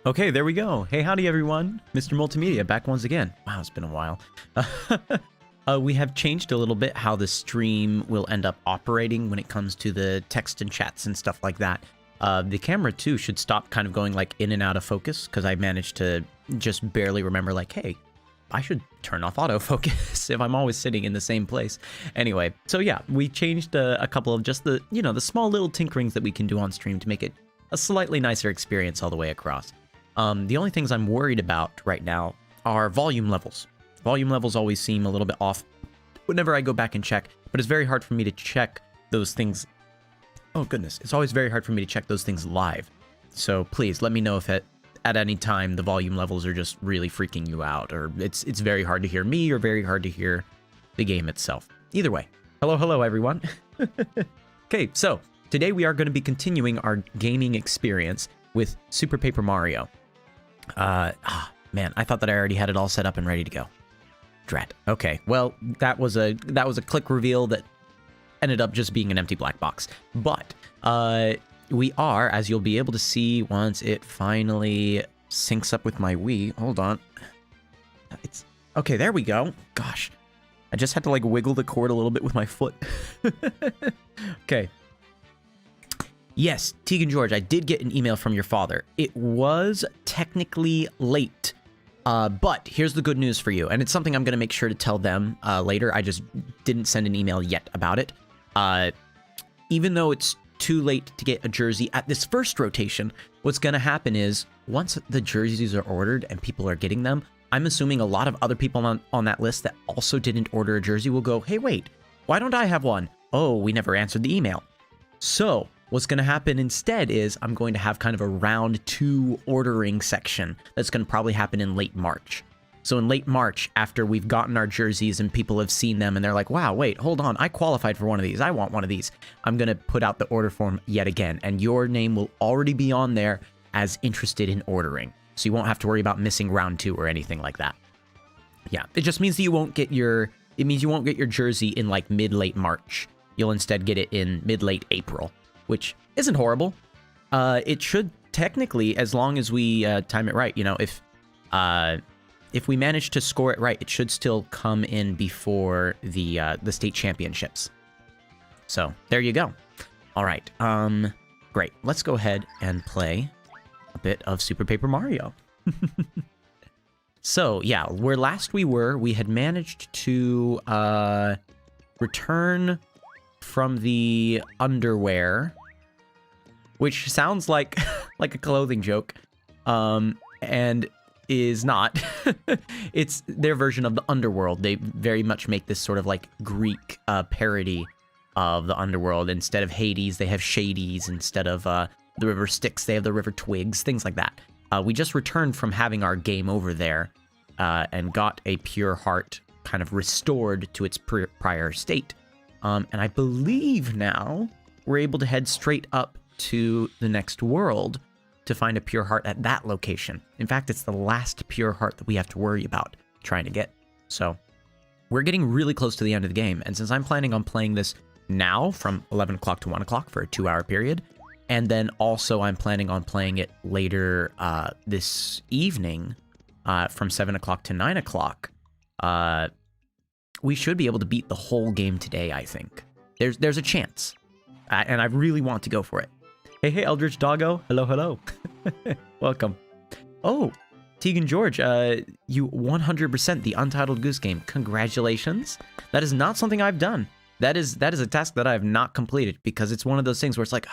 Okay, there we go. Hey, howdy everyone. Mr. Multimedia back once again. Wow, it's been a while. We have changed a little bit how the stream will end up operating when it comes to the text and chats and stuff like that. The camera too should stop kind of going like in and out of focus, because I managed to just barely remember like, hey, I should turn off autofocus if I'm always sitting in the same place. Anyway, so yeah, we changed a couple of just the, the small little tinkerings that we can do on stream to make it a slightly nicer experience all the way across. The only things I'm worried about right now are volume levels. Volume levels always seem a little bit off whenever I go back and check, but it's very hard for me to check those things. Oh goodness, it's always very hard for me to check those things live. So please let me know if at any time the volume levels are just really freaking you out, or it's very hard to hear me or very hard to hear the game itself. Either way, hello everyone. Okay, so today we are going to be continuing our gaming experience with Super Paper Mario. Man, I thought that I already had it all set up and ready to go. Drat. Okay, well, that was a click reveal that ended up just being an empty black box. But we are, as you'll be able to see once it finally syncs up with my Wii. Hold on. It's okay, there we go. Gosh, I just had to like wiggle the cord a little bit with my foot. Okay. Yes, Tegan George, I did get an email from your father. It was technically late, but here's the good news for you, and it's something I'm going to make sure to tell them later. I just didn't send an email yet about it. Even though it's too late to get a jersey at this first rotation, what's going to happen is once the jerseys are ordered and people are getting them, I'm assuming a lot of other people on that list that also didn't order a jersey will go, hey, wait, why don't I have one? Oh, we never answered the email. So what's going to happen instead is I'm going to have kind of a round 2 ordering section that's going to probably happen in late March. So in late March, after we've gotten our jerseys and people have seen them and they're like, wow, wait, hold on, I qualified for one of these. I want one of these. I'm going to put out the order form yet again, and your name will already be on there as interested in ordering. So you won't have to worry about missing round 2 or anything like that. Yeah, it just means that you won't get your jersey in like mid-late March. You'll instead get it in mid-late April, which isn't horrible. It should technically, as long as we time it right, if we manage to score it right, it should still come in before the state championships. So there you go. All right, great. Let's go ahead and play a bit of Super Paper Mario. So yeah, where last we had managed to return from the Underwhere, which sounds like a clothing joke, and is not. It's their version of the Underworld. They very much make this sort of like Greek parody of the Underworld. Instead of Hades, they have Shades. Instead of the River Styx, they have the River Twigs, things like that. We just returned from having our game over there and got a pure heart kind of restored to its prior state. And I believe now we're able to head straight up to the next world to find a pure heart at that location. In fact, it's the last pure heart that we have to worry about trying to get. So we're getting really close to the end of the game. And since I'm planning on playing this now from 11 o'clock to 1 o'clock for a 2-hour period, and then also I'm planning on playing it later this evening from 7 o'clock to 9 o'clock, we should be able to beat the whole game today, I think. There's a chance. And I really want to go for it. Hey, Eldritch Doggo. Hello. Welcome. Oh, Tegan George, you 100% the Untitled Goose Game. Congratulations. That is not something I've done. That is a task that I have not completed, because it's one of those things where it's like,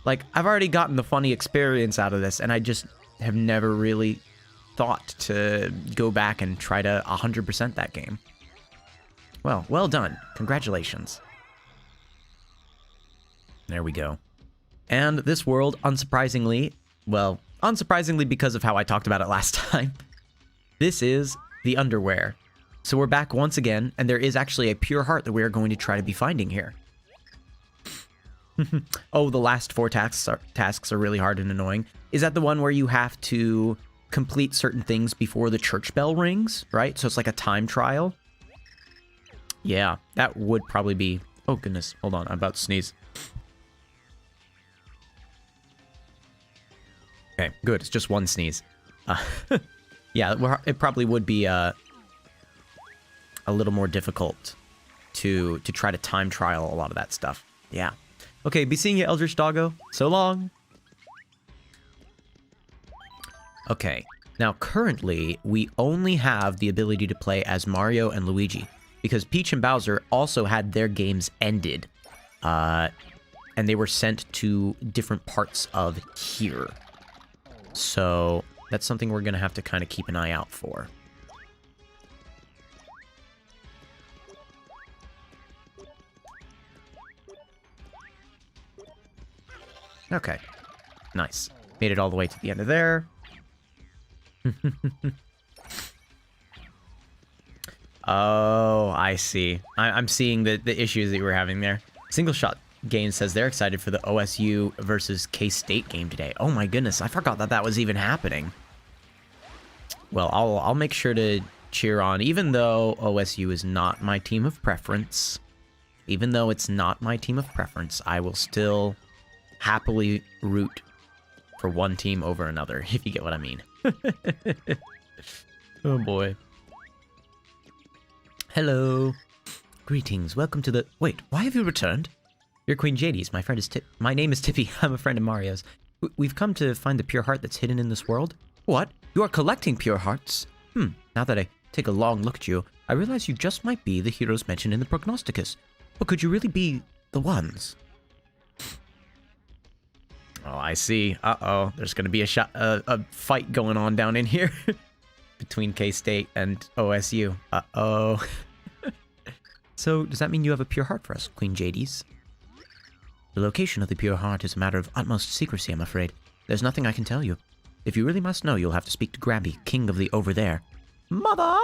Like, I've already gotten the funny experience out of this, and I just have never really thought to go back and try to 100% that game. Well, well done. Congratulations. There we go. And this world, unsurprisingly, well, unsurprisingly because of how I talked about it last time, this is the Underwhere. So we're back once again, and there is actually a pure heart that we are going to try to be finding here. Oh, the last 4 tasks are really hard and annoying. Is that the one where you have to complete certain things before the church bell rings, right? So it's like a time trial. Yeah, that would probably be... Oh, goodness. Hold on. I'm about to sneeze. Okay, good. It's just one sneeze. Yeah, it probably would be a little more difficult to try to time trial a lot of that stuff. Yeah. Okay, be seeing you, Eldritch Doggo. So long. Okay, now currently, we only have the ability to play as Mario and Luigi, because Peach and Bowser also had their games ended, and they were sent to different parts of here. So that's something we're going to have to kind of keep an eye out for. Okay, nice. Made it all the way to the end of there. Oh, I see. I'm seeing the issues that you were having there. Single Shot Game says they're excited for the OSU versus K-State game today. Oh my goodness, I forgot that that was even happening. Well, I'll make sure to cheer on, even though OSU is not my team of preference. Even though it's not my team of preference, I will still happily root for one team over another, if you get what I mean. Oh boy. Hello. Greetings, welcome to the... Wait, why have you returned? You're Queen Jadis, my friend is my name is Tippy, I'm a friend of Mario's. We've come to find the pure heart that's hidden in this world. What? You are collecting pure hearts? Now that I take a long look at you, I realize you just might be the heroes mentioned in the Prognosticus. But could you really be the ones? Oh, I see. Uh-oh. There's going to be a fight going on down in here between K-State and OSU. Uh-oh. So, does that mean you have a pure heart for us, Queen Jadis? The location of the pure heart is a matter of utmost secrecy, I'm afraid. There's nothing I can tell you. If you really must know, you'll have to speak to Gramby, king of the Over There. Mother!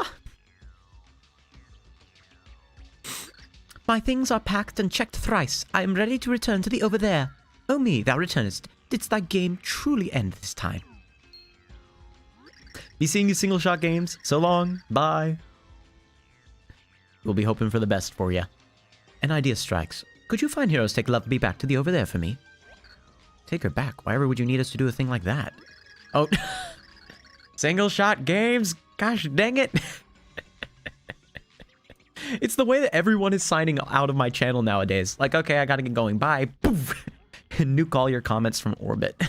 My things are packed and checked thrice. I am ready to return to the Over There. O me, thou returnest. Didst thy game truly end this time? Be seeing you, Single Shot Games. So long. Bye. We'll be hoping for the best for you. An idea strikes. Could you find heroes take Loveby back to the Over There for me? Take her back? Why ever would you need us to do a thing like that? Oh. Single Shot Games. Gosh dang it. It's the way that everyone is signing out of my channel nowadays. Like, okay, I gotta get going. Bye. Poof. Nuke all your comments from orbit.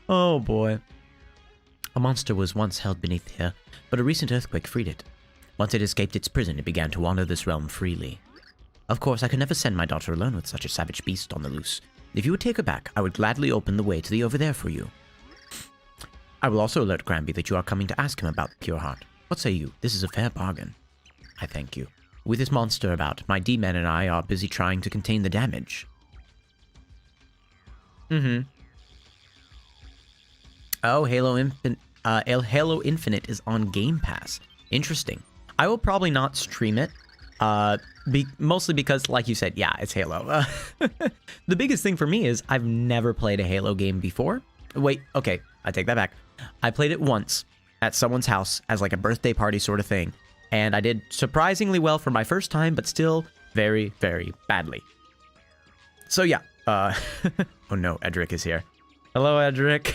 Oh boy. A monster was once held beneath here, but a recent earthquake freed it. Once it escaped its prison, it began to wander this realm freely. Of course, I could never send my daughter alone with such a savage beast on the loose. If you would take her back, I would gladly open the way to the Over There for you. I will also alert Granby that you are coming to ask him about the pure heart. What say you? This is a fair bargain. I thank you. With this monster about, my D-men and I are busy trying to contain the damage. Oh, Halo Infinite is on Game Pass. Interesting. I will probably not stream it, mostly because, like you said, yeah, it's Halo. The biggest thing for me is I've never played a Halo game before. Wait, okay, I take that back. I played it once at someone's house as like a birthday party sort of thing, and I did surprisingly well for my first time, but still very, very badly. So yeah, oh no, Edric is here. Hello, Edric.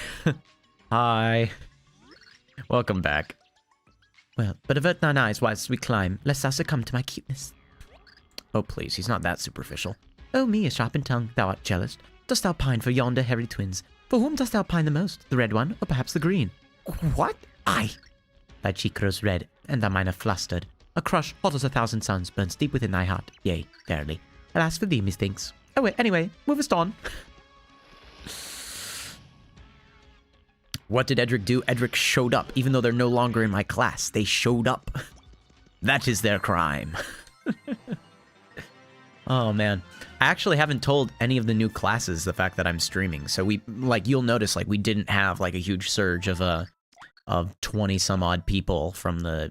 Hi. Welcome back. Well, but avert thine eyes whilst we climb, lest thou succumb to my cuteness. Oh, please, he's not that superficial. Oh, me, a sharpened tongue, thou art jealous. Dost thou pine for yonder hairy twins? For whom dost thou pine the most, the red one, or perhaps the green? What? I. Thy cheek grows red, and thy mine are flustered. A crush hot as 1,000 suns burns deep within thy heart, yea, verily. Alas for thee, methinks. Oh, wait, anyway, move us on. What did Edric do? Edric showed up, even though they're no longer in my class. They showed up. That is their crime. Oh, man. I actually haven't told any of the new classes the fact that I'm streaming. So we, like, you'll notice, like, we didn't have, like, a huge surge of 20-some-odd people from the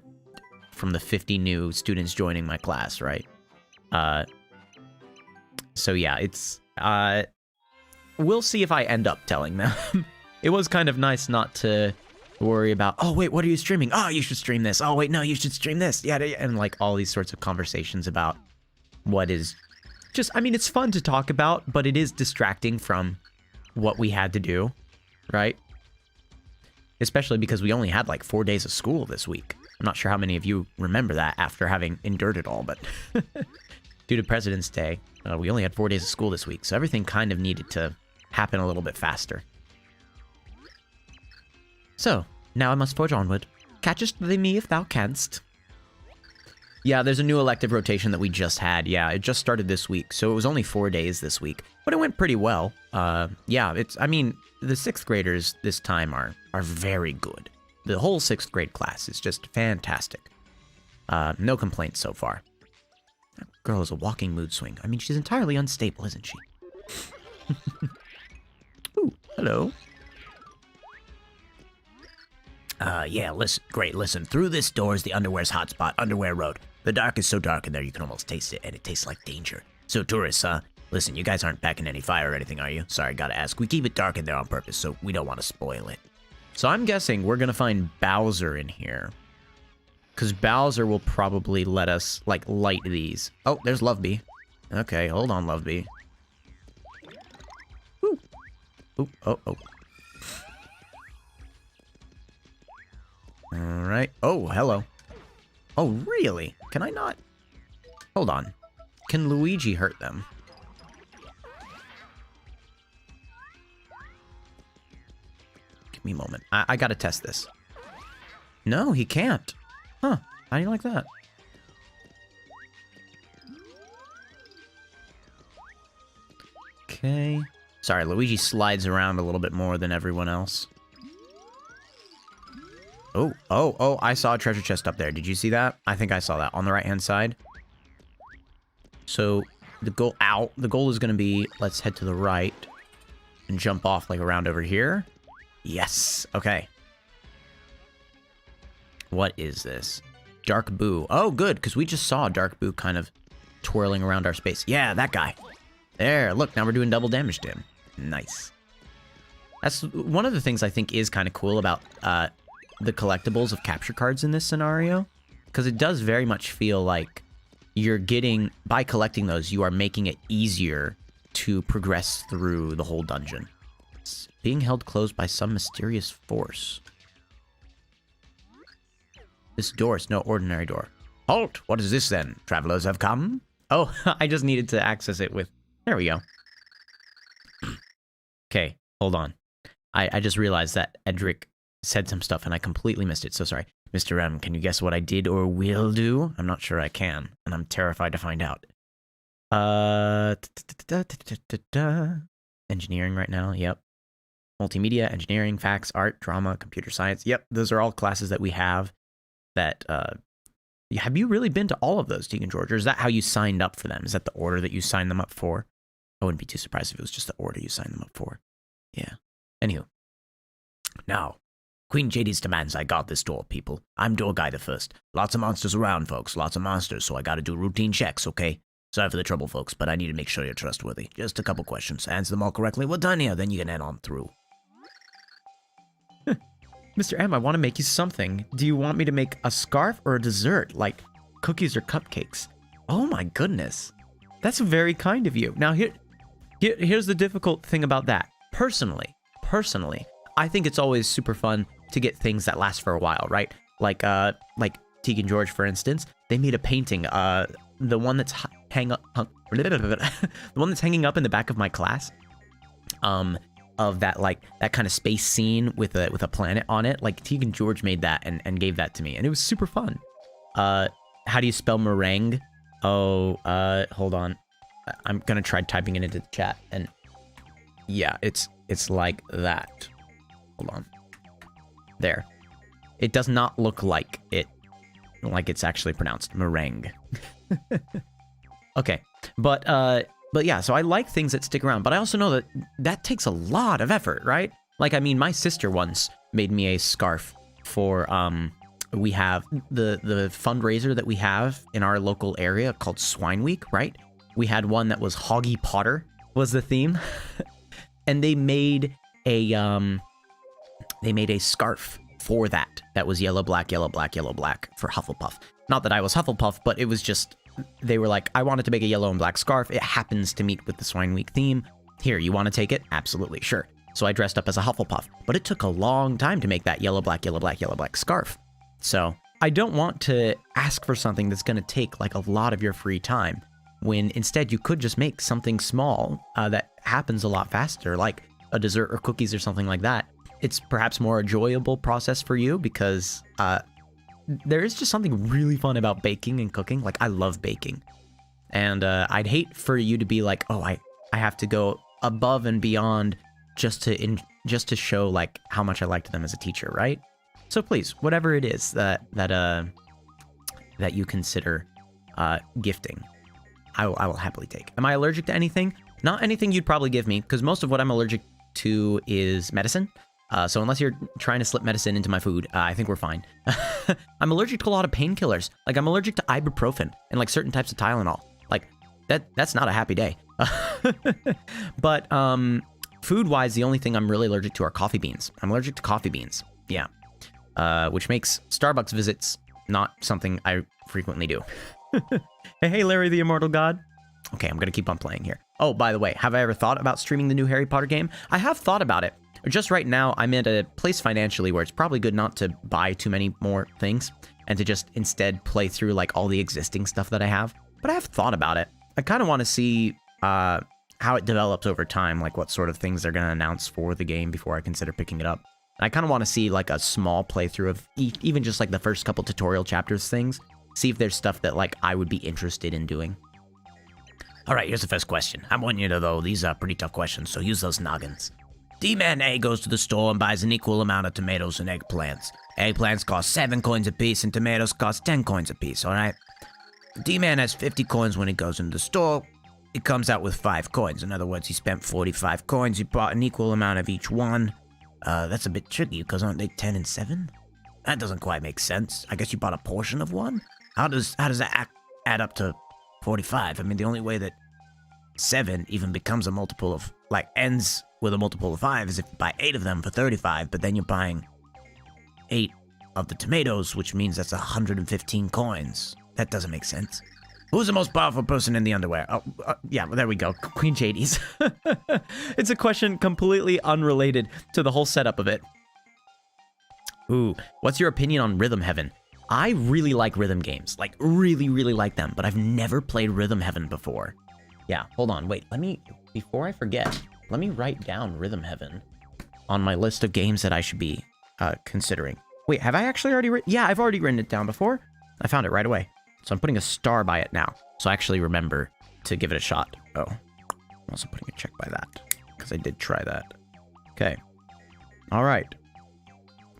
50 new students joining my class, right? So yeah, it's, we'll see if I end up telling them. It was kind of nice not to worry about, oh, wait, what are you streaming? Oh, you should stream this. Oh, wait, no, you should stream this. Yeah, and like all these sorts of conversations about what is just, I mean, it's fun to talk about, but it is distracting from what we had to do, right? Especially because we only had like 4 days of school this week. I'm not sure how many of you remember that after having endured it all, but due to President's Day, we only had 4 days of school this week, so everything kind of needed to happen a little bit faster. So, now I must forge onward. Catchest thee me if thou canst. Yeah, there's a new elective rotation that we just had. Yeah, it just started this week, so it was only 4 days this week, but it went pretty well. Yeah, I mean, the 6th graders this time are very good. The whole 6th grade class is just fantastic. No complaints so far. That girl is a walking mood swing. I mean, she's entirely unstable, isn't she? Ooh, hello. Yeah, listen. Through this door is the Underwhere's hotspot, Underwhere Road. The dark is so dark in there you can almost taste it, and it tastes like danger. So tourists, listen, you guys aren't packing any fire or anything, are you? Sorry, gotta ask. We keep it dark in there on purpose, so we don't want to spoil it. So I'm guessing we're gonna find Bowser in here. Because Bowser will probably let us, like, light these. Oh, there's Lovebee. Okay, hold on, Lovebee. Ooh. Ooh, oh. Alright. Oh, hello. Oh, really? Can I not? Hold on. Can Luigi hurt them? Give me a moment. I gotta test this. No, he can't. Huh. How do you like that? Okay. Sorry, Luigi slides around a little bit more than everyone else. Oh, I saw a treasure chest up there. Did you see that? I think I saw that on the right-hand side. So, the goal is going to be, let's head to the right and jump off, like, around over here. Yes. Okay. What is this? Dark Boo. Oh, good, because we just saw Dark Boo kind of twirling around our space. Yeah, that guy. There, look, now we're doing double damage to him. Nice. That's one of the things I think is kind of cool about, the collectibles of capture cards in this scenario, because it does very much feel like you're getting, by collecting those, you are making it easier to progress through the whole dungeon. It's being held closed by some mysterious force. This door is no ordinary door. Halt! What is this then? Travelers have come? Oh, I just needed to access it with... There we go. Okay, hold on. I just realized that Edric said some stuff and I completely missed it, so sorry. MrM, can you guess what I did or will do? I'm not sure I can, and I'm terrified to find out. Engineering right now, yep. Multimedia, engineering, facts, art, drama, computer science. Yep, those are all classes that we have that, have you really been to all of those, Tegan George, or is that how you signed up for them? Is that the order that you signed them up for? I wouldn't be too surprised if it was just the order you signed them up for. Yeah. Anywho. Now, Queen JD's demands I guard this door, people. I'm door guy the first. Lots of monsters around, folks. Lots of monsters, so I gotta do routine checks, okay? Sorry for the trouble, folks, but I need to make sure you're trustworthy. Just a couple questions. Answer them all correctly, we're done here, then you can head on through. MrM, I want to make you something. Do you want me to make a scarf or a dessert, like cookies or cupcakes? Oh my goodness. That's very kind of you. Now, here's the difficult thing about that. Personally, I think it's always super fun to get things that last for a while, right? Like Tegan George, for instance, they made a painting, the one that's hanging up in the back of my class, of that, like, that kind of space scene with a planet on it. Like, Tegan George made that and gave that to me, and it was super fun. How do you spell meringue? Oh, hold on. I'm gonna try typing it into the chat, and yeah, it's like that. Hold on. There. It does not look like it's actually pronounced meringue. Okay, but yeah, so I like things that stick around, but I also know that takes a lot of effort, right? Like, I mean, my sister once made me a scarf for we have the fundraiser that we have in our local area called Swine Week, right? We had one that was Hoggy Potter was the theme. And they made a scarf for that was yellow, black, yellow, black, yellow, black for Hufflepuff. Not that I was Hufflepuff, but it was just, they were like, I wanted to make a yellow and black scarf. It happens to meet with the Swine Week theme. Here, you want to take it? Absolutely, sure. So I dressed up as a Hufflepuff, but it took a long time to make that yellow, black, yellow, black, yellow, black scarf. So I don't want to ask for something that's going to take like a lot of your free time, when instead you could just make something small that happens a lot faster, like a dessert or cookies or something like that. It's perhaps more enjoyable process for you because there is just something really fun about baking and cooking. Like, I love baking. And I'd hate for you to be like, oh, I have to go above and beyond just to show like how much I liked them as a teacher, right? So please, whatever it is that you consider gifting, I will happily take. Am I allergic to anything? Not anything you'd probably give me, because most of what I'm allergic to is medicine. So unless you're trying to slip medicine into my food, I think we're fine. I'm allergic to a lot of painkillers. Like, I'm allergic to ibuprofen and like certain types of Tylenol. Like, that's not a happy day. But food-wise, the only thing I'm really allergic to are coffee beans. I'm allergic to coffee beans. Yeah. Which makes Starbucks visits not something I frequently do. Hey, Larry the Immortal God. Okay, I'm gonna keep on playing here. Oh, by the way, have I ever thought about streaming the new Harry Potter game? I have thought about it. Just right now, I'm at a place financially where it's probably good not to buy too many more things and to just instead play through like all the existing stuff that I have. But I have thought about it. I kind of want to see how it develops over time, like what sort of things they're going to announce for the game before I consider picking it up. And I kind of want to see like a small playthrough of even just like the first couple tutorial chapters things. See if there's stuff that like I would be interested in doing. All right, here's the first question. I want you to know these are pretty tough questions, so use those noggins. D-Man A goes to the store and buys an equal amount of tomatoes and eggplants. Eggplants cost 7 coins apiece and tomatoes cost 10 coins apiece, alright? D-Man has 50 coins when he goes into the store. He comes out with 5 coins. In other words, he spent 45 coins. He bought an equal amount of each one. That's a bit tricky, because aren't they 10 and 7? That doesn't quite make sense. I guess you bought a portion of one? How does that add up to 45? I mean, the only way that 7 even becomes a multiple of, like, ends with a multiple of 5 is if you buy 8 of them for 35, but then you're buying 8 of the tomatoes, which means that's 115 coins. That doesn't make sense. Who's the most powerful person in the underwear? Oh, yeah, there we go. Queen Jadis. It's a question completely unrelated to the whole setup of it. Ooh, what's your opinion on Rhythm Heaven? I really like rhythm games. Like, really, really like them, but I've never played Rhythm Heaven before. Yeah, hold on. Wait, before I forget, let me write down Rhythm Heaven on my list of games that I should be considering. Wait, have I actually already written? Yeah, I've already written it down before. I found it right away. So I'm putting a star by it now. So I actually remember to give it a shot. Oh, I'm also putting a check by that because I did try that. Okay. All right.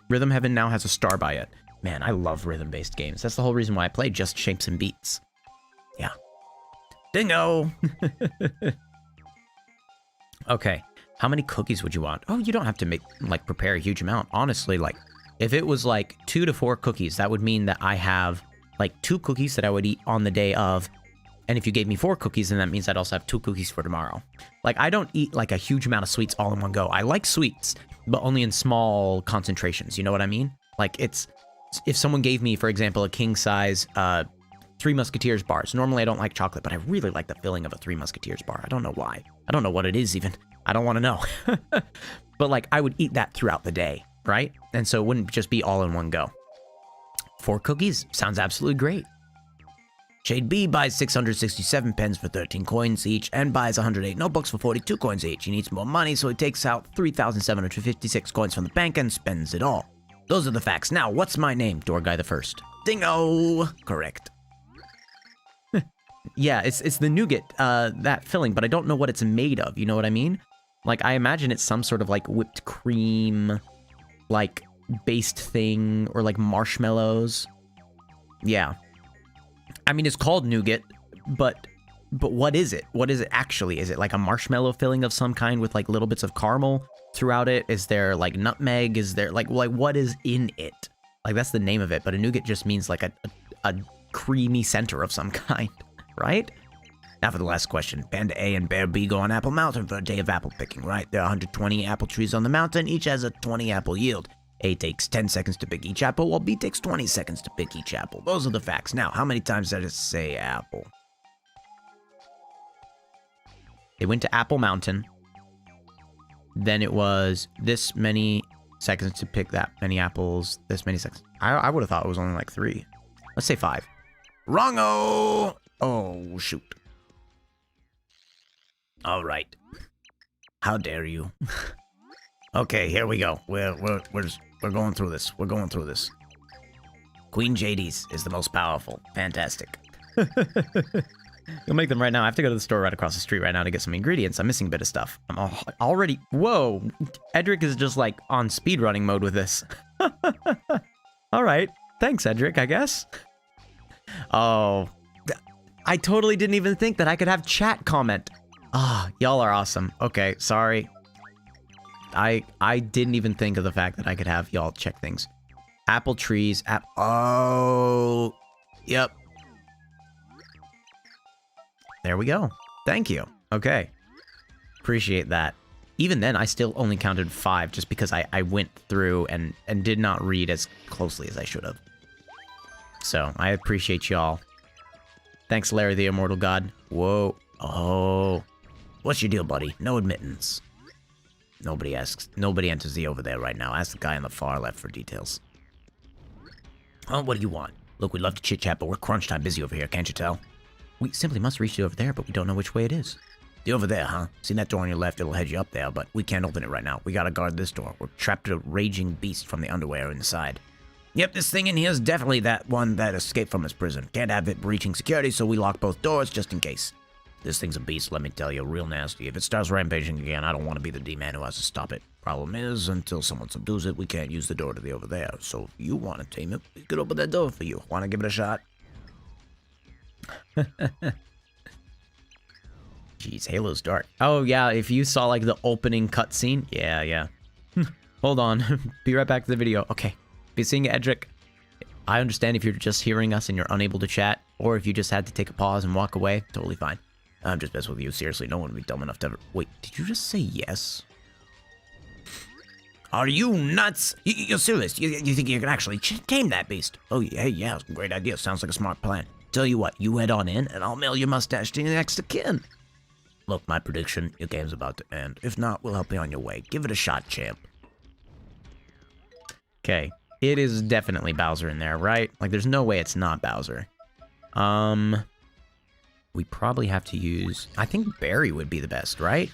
Rhythm Heaven now has a star by it. Man, I love rhythm-based games. That's the whole reason why I play Just Shapes and Beats. Yeah. Dingo! Okay. How many cookies would you want? Oh, you don't have to prepare a huge amount. Honestly, like, if it was like 2 to 4 cookies, that would mean that I have like 2 cookies that I would eat on the day of. And if you gave me 4 cookies, then that means I'd also have 2 cookies for tomorrow. Like, I don't eat like a huge amount of sweets all in one go. I like sweets, but only in small concentrations. You know what I mean? Like, it's, if someone gave me, for example, a king size 3 Musketeers bars. Normally I don't like chocolate, but I really like the filling of a 3 Musketeers bar. I don't know why. I don't know what it is even. I don't want to know. But like, I would eat that throughout the day, right? And so it wouldn't just be all in one go. 4 cookies sounds absolutely great. Shade B buys 667 pens for 13 coins each and buys 108 notebooks for 42 coins each. He needs more money, so he takes out 3,756 coins from the bank and spends it all. Those are the facts. Now, what's my name? Door Guy the First. Dingo! Correct. Yeah, it's the nougat, that filling, but I don't know what it's made of, you know what I mean? Like, I imagine it's some sort of, like, whipped cream, like, based thing, or, like, marshmallows. Yeah. I mean, it's called nougat, but what is it? What is it actually? Is it, like, a marshmallow filling of some kind with, like, little bits of caramel throughout it? Is there, like, nutmeg? Is there, like, what is in it? Like, that's the name of it, but a nougat just means, like, a creamy center of some kind, right? Now for the last question. Band A and Bear B go on Apple Mountain for a day of apple picking, right? There are 120 apple trees on the mountain. Each has a 20 apple yield. A takes 10 seconds to pick each apple, while B takes 20 seconds to pick each apple. Those are the facts. Now, how many times did it say apple? They went to Apple Mountain. Then it was this many seconds to pick that many apples. This many seconds. I would have thought it was only like 3. Let's say 5. Wrong-o! Oh, shoot. All right. How dare you? Okay, here we go. We're going through this. We're going through this. Queen JD's is the most powerful. Fantastic. You'll make them right now. I have to go to the store right across the street right now to get some ingredients. I'm missing a bit of stuff. I'm already... Whoa! Edric is just, like, on speedrunning mode with this. All right. Thanks, Edric, I guess. Oh. I totally didn't even think that I could have chat comment. Ah, y'all are awesome. Okay, sorry. I didn't even think of the fact that I could have y'all check things. Apple trees. Oh. Yep. There we go. Thank you. Okay. Appreciate that. Even then, I still only counted 5 just because I went through and did not read as closely as I should have. So, I appreciate y'all. Thanks, Larry the Immortal God. Whoa. Oh. What's your deal, buddy? No admittance. Nobody enters the over there right now. Ask the guy on the far left for details. Oh, what do you want? Look, we'd love to chit-chat, but we're crunch time busy over here, can't you tell? We simply must reach the over there, but we don't know which way it is. The over there, huh? See that door on your left? It'll head you up there, but we can't open it right now. We gotta guard this door. We're trapped in a raging beast from the Underwhere inside. Yep, this thing in here is definitely that one that escaped from his prison. Can't have it breaching security, so we lock both doors just in case. This thing's a beast, let me tell you, real nasty. If it starts rampaging again, I don't want to be the D-man who has to stop it. Problem is, until someone subdues it, we can't use the door to the over there. So if you want to tame it, we could open that door for you. Want to give it a shot? Jeez, Halo's dark. Oh, yeah, if you saw, like, the opening cutscene. Yeah. Hold on. Be right back to the video. Okay. Be seeing you, Edric. I understand if you're just hearing us and you're unable to chat, or if you just had to take a pause and walk away. Totally fine. I'm just messing with you. Seriously, no one would be dumb enough to ever... Wait, did you just say yes? Are you nuts? You're serious? You think you can actually tame that beast? Oh, yeah, great idea. Sounds like a smart plan. Tell you what, you head on in, and I'll mail your mustache to your next of kin. Look, my prediction, your game's about to end. If not, we'll help you on your way. Give it a shot, champ. Okay. It is definitely Bowser in there, right? Like, there's no way it's not Bowser. We probably have to use... I think Barry would be the best, right?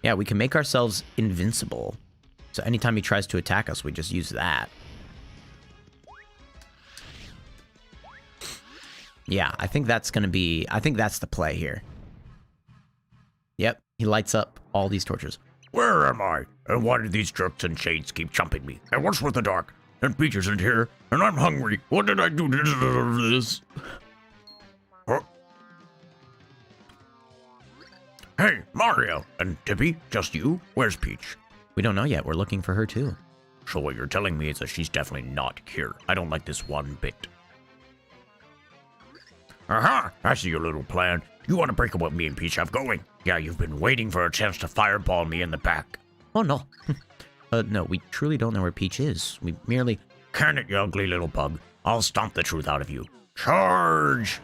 Yeah, we can make ourselves invincible. So anytime he tries to attack us, we just use that. Yeah, I think that's going to be... I think that's the play here. Yep, he lights up all these torches. Where am I? And why do these jerks and shades keep jumping me? And what's with the dark? And Peach isn't here, and I'm hungry. What did I do to deserve this? Huh? Hey, Mario and Tippy, just you? Where's Peach? We don't know yet. We're looking for her, too. So what you're telling me is that she's definitely not here. I don't like this one bit. Aha! I see your little plan. You want to break up what me and Peach have going. Yeah, you've been waiting for a chance to fireball me in the back. Oh, no. No, we truly don't know where Peach is. We merely... Can it, you ugly little bug. I'll stomp the truth out of you. Charge!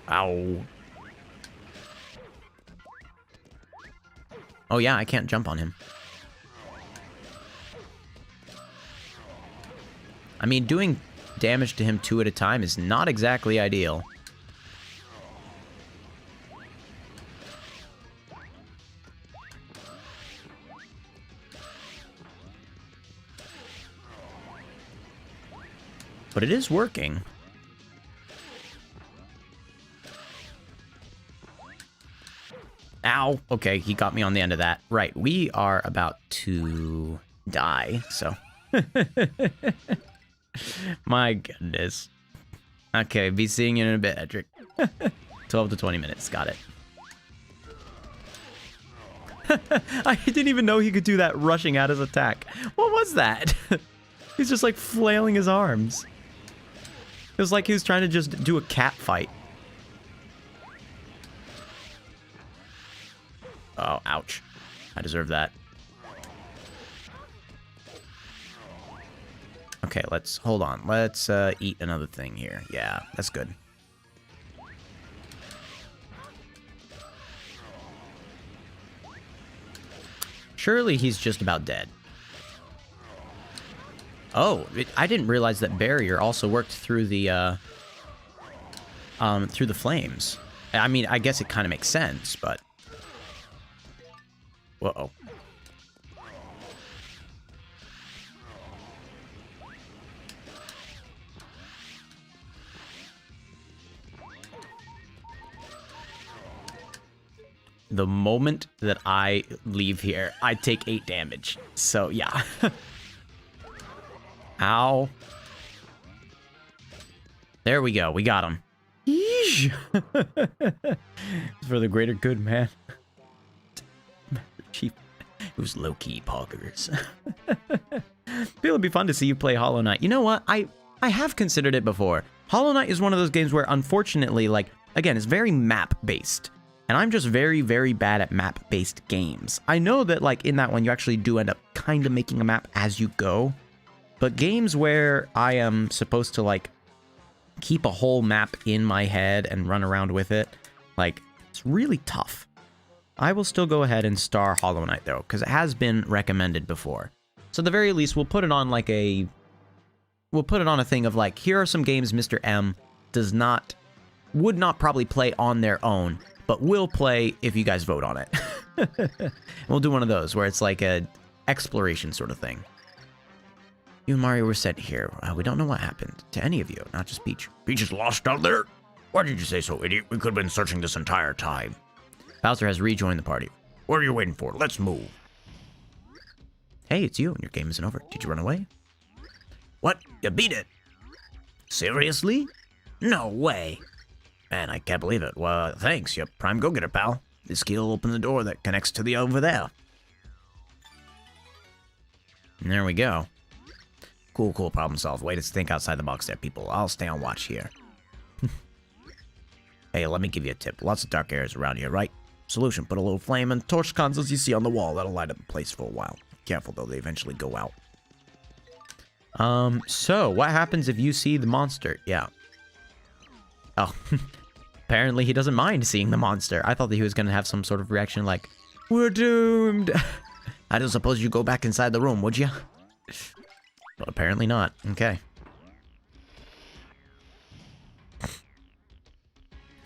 Ow. Oh, yeah, I can't jump on him. I mean, doing damage to him 2 at a time is not exactly ideal. But it is working. Ow. Okay, he got me on the end of that. Right, we are about to die, so. My goodness. Okay, be seeing you in a bit, Edric. 12 to 20 minutes, got it. I didn't even know he could do that rushing at his attack. What was that? He's just like flailing his arms. It was like he was trying to just do a cat fight. Oh, ouch. I deserve that. Okay, let's hold on. Let's eat another thing here. Yeah, that's good. Surely he's just about dead. Oh, I didn't realize that barrier also worked through the flames. I mean, I guess it kind of makes sense, but whoa. The moment that I leave here, I take 8 damage. So, yeah. Ow. There we go. We got him. Yeesh. For the greater good, man. Chief. It was low-key poggers. It'll be fun to see you play Hollow Knight. You know what? I have considered it before. Hollow Knight is one of those games where, unfortunately, like, again, it's very map-based. And I'm just very, very bad at map-based games. I know that, like, in that one, you actually do end up kind of making a map as you go. But games where I am supposed to, like, keep a whole map in my head and run around with it, like, it's really tough. I will still go ahead and star Hollow Knight, though, because it has been recommended before. So at the very least, we'll put it on, like, we'll put it on a thing of, like, here are some games MrM would not probably play on their own, but will play if you guys vote on it. We'll do one of those where it's like a exploration sort of thing. You and Mario were sent here. We don't know what happened to any of you, not just Peach. Peach is lost out there? Why did you say so, idiot? We could have been searching this entire time. Bowser has rejoined the party. What are you waiting for? Let's move. Hey, it's you, and your game isn't over. Did you run away? What? You beat it? Seriously? No way. Man, I can't believe it. Well, thanks. You're prime go-getter, pal. This key will open the door that connects to the over there. And there we go. Cool, problem solved. Way to think outside the box there, people. I'll stay on watch here. Hey, let me give you a tip. Lots of dark areas around here, right? Solution, put a little flame and torch consoles you see on the wall. That'll light up the place for a while. Careful, though. They eventually go out. So, what happens if you see the monster? Yeah. Oh. Apparently he doesn't mind seeing the monster. I thought that he was going to have some sort of reaction like, we're doomed. I don't suppose you go back inside the room, would you? But apparently not. Okay.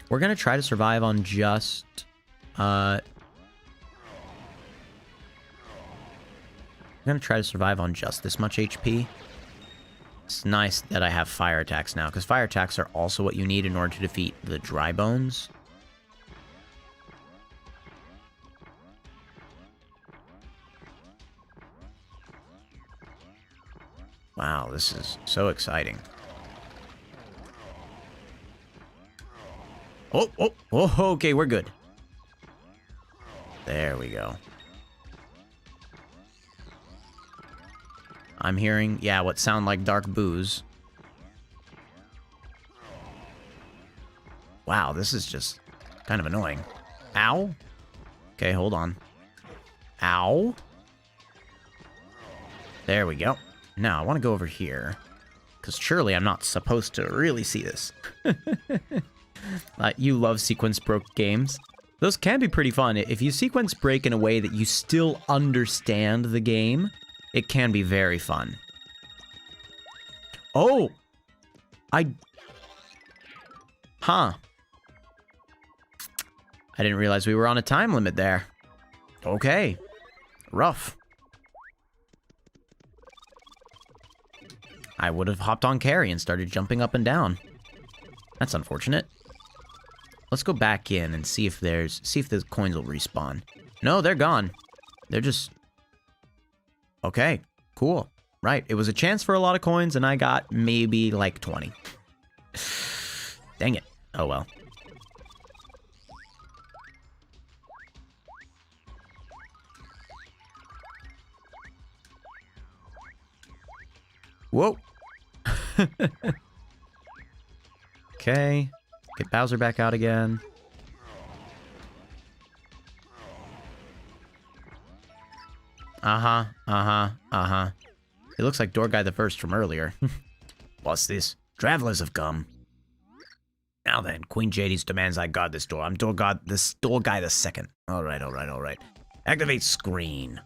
We're going to try to survive on just... we're going to try to survive on just this much HP. It's nice that I have fire attacks now, because fire attacks are also what you need in order to defeat the dry bones. Wow, this is so exciting. Oh, okay, we're good. There we go. I'm hearing, yeah, what sound like dark boos. Wow, this is just kind of annoying. Ow. Okay, hold on. Ow. There we go. Now, I want to go over here. Because surely I'm not supposed to really see this. You love sequence broke games. Those can be pretty fun. If you sequence break in a way that you still understand the game, it can be very fun. Oh! Huh. I didn't realize we were on a time limit there. Okay. Rough. I would have hopped on carry and started jumping up and down. That's unfortunate. Let's go back in and see if the coins will respawn. No, they're gone. They're just... Okay, cool. Right, it was a chance for a lot of coins, and I got maybe like 20. Dang it. Oh well. Whoa. Okay. Get Bowser back out again. It looks like Door Guy the First from earlier. What's this? Travelers have come. Now then, Queen Jadis demands I guard this door. I'm Door Guy the Second. Alright. Activate screen.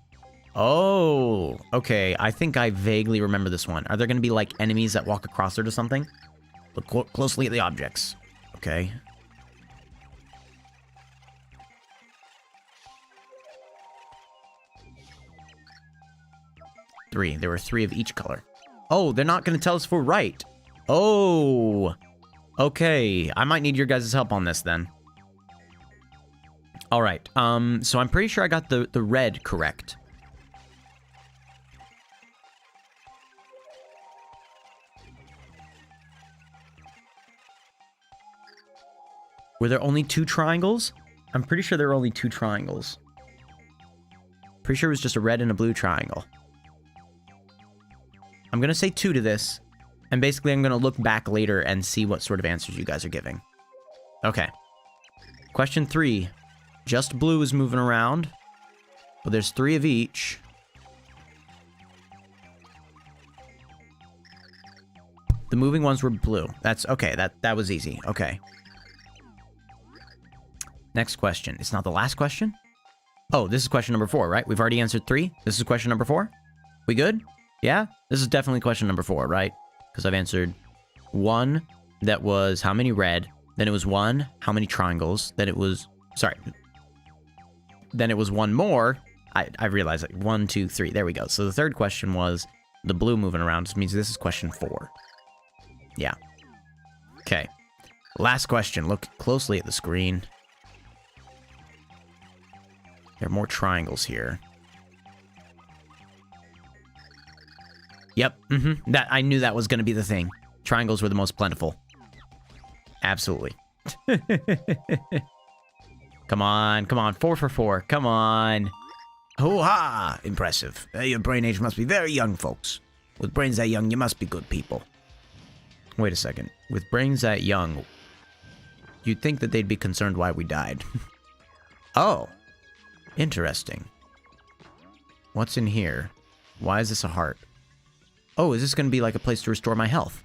Oh, okay. I think I vaguely remember this one. Are there going to be, like, enemies that walk across it or something? Look closely at the objects. Okay. Three. There were 3 of each color. Oh, they're not going to tell us if we're right. Oh. Okay. I might need your guys' help on this then. All right. So I'm pretty sure I got the red correct. Were there only 2 triangles? I'm pretty sure there were only 2 triangles. Pretty sure it was just a red and a blue triangle. I'm going to say 2 to this. And basically, I'm going to look back later and see what sort of answers you guys are giving. Okay. Question 3. Just blue is moving around. But there's 3 of each. The moving ones were blue. That's okay. That was easy. Okay. Next question. It's not the last question? Oh, this is question number 4, right? We've already answered 3. This is question number 4? We good? Yeah? This is definitely question number 4, right? Because I've answered 1 that was how many red, then it was 1 how many triangles, then it was... Sorry. Then it was 1 more. I realized, like, 1, 2, 3. There we go. So the third question was the blue moving around, which means this is question 4. Yeah. Okay. Last question. Look closely at the screen. There are more triangles here. Yep, That I knew that was going to be the thing. Triangles were the most plentiful. Absolutely. Come on. 4 for 4. Come on. Hoo-ha! Impressive. Your brain age must be very young, folks. With brains that young, you must be good people. Wait a second. With brains that young, you'd think that they'd be concerned why we died. Oh. Interesting. What's in here? Why is this a heart? Oh, is this going to be like a place to restore my health?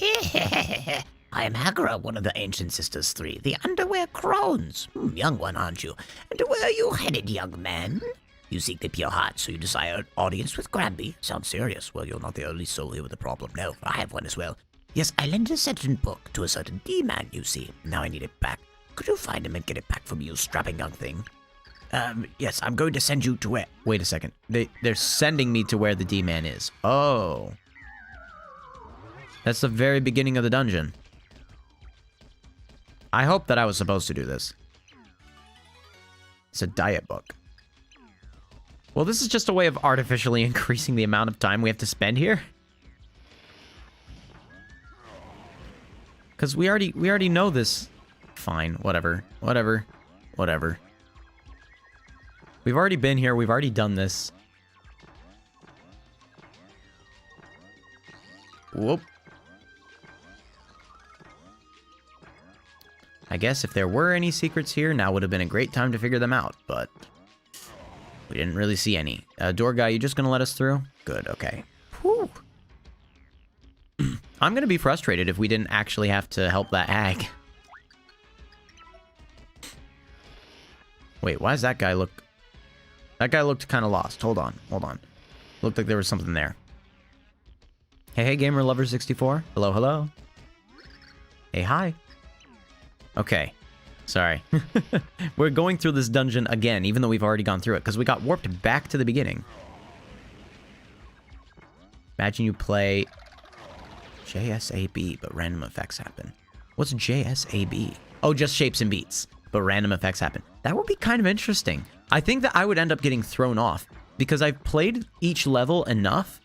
I am Hagra, one of the ancient sisters 3, the Underwhere crones. Young one, aren't you? And where are you headed, young man? You seek the pure heart, so you desire an audience with Granby. Sounds serious. Well, you're not the only soul here with a problem. No, I have one as well. Yes, I lent a certain book to a certain D-man, you see. Now I need it back. Could you find him and get it back from you, strapping young thing? Yes, I'm going to send you to where... Wait a second. They're sending me to where the D-man is. Oh. That's the very beginning of the dungeon. I hope that I was supposed to do this. It's a diet book. Well, this is just a way of artificially increasing the amount of time we have to spend here. Because we already know this. Fine, whatever. We've already been here. We've already done this. Whoop. I guess if there were any secrets here, now would have been a great time to figure them out, but we didn't really see any. Door guy, you just gonna let us through? Good, okay. Whew. I'm gonna be frustrated if we didn't actually have to help that hag. Wait, why does that guy look... That guy looked kind of lost. Hold on. Looked like there was something there. Hey, Gamer Lover 64. Hello. Hey, hi. Okay. Sorry. We're going through this dungeon again, even though we've already gone through it, because we got warped back to the beginning. Imagine you play JSAB, but random effects happen. What's JSAB? Oh, just shapes and beats, but random effects happen. That would be kind of interesting. I think that I would end up getting thrown off because I've played each level enough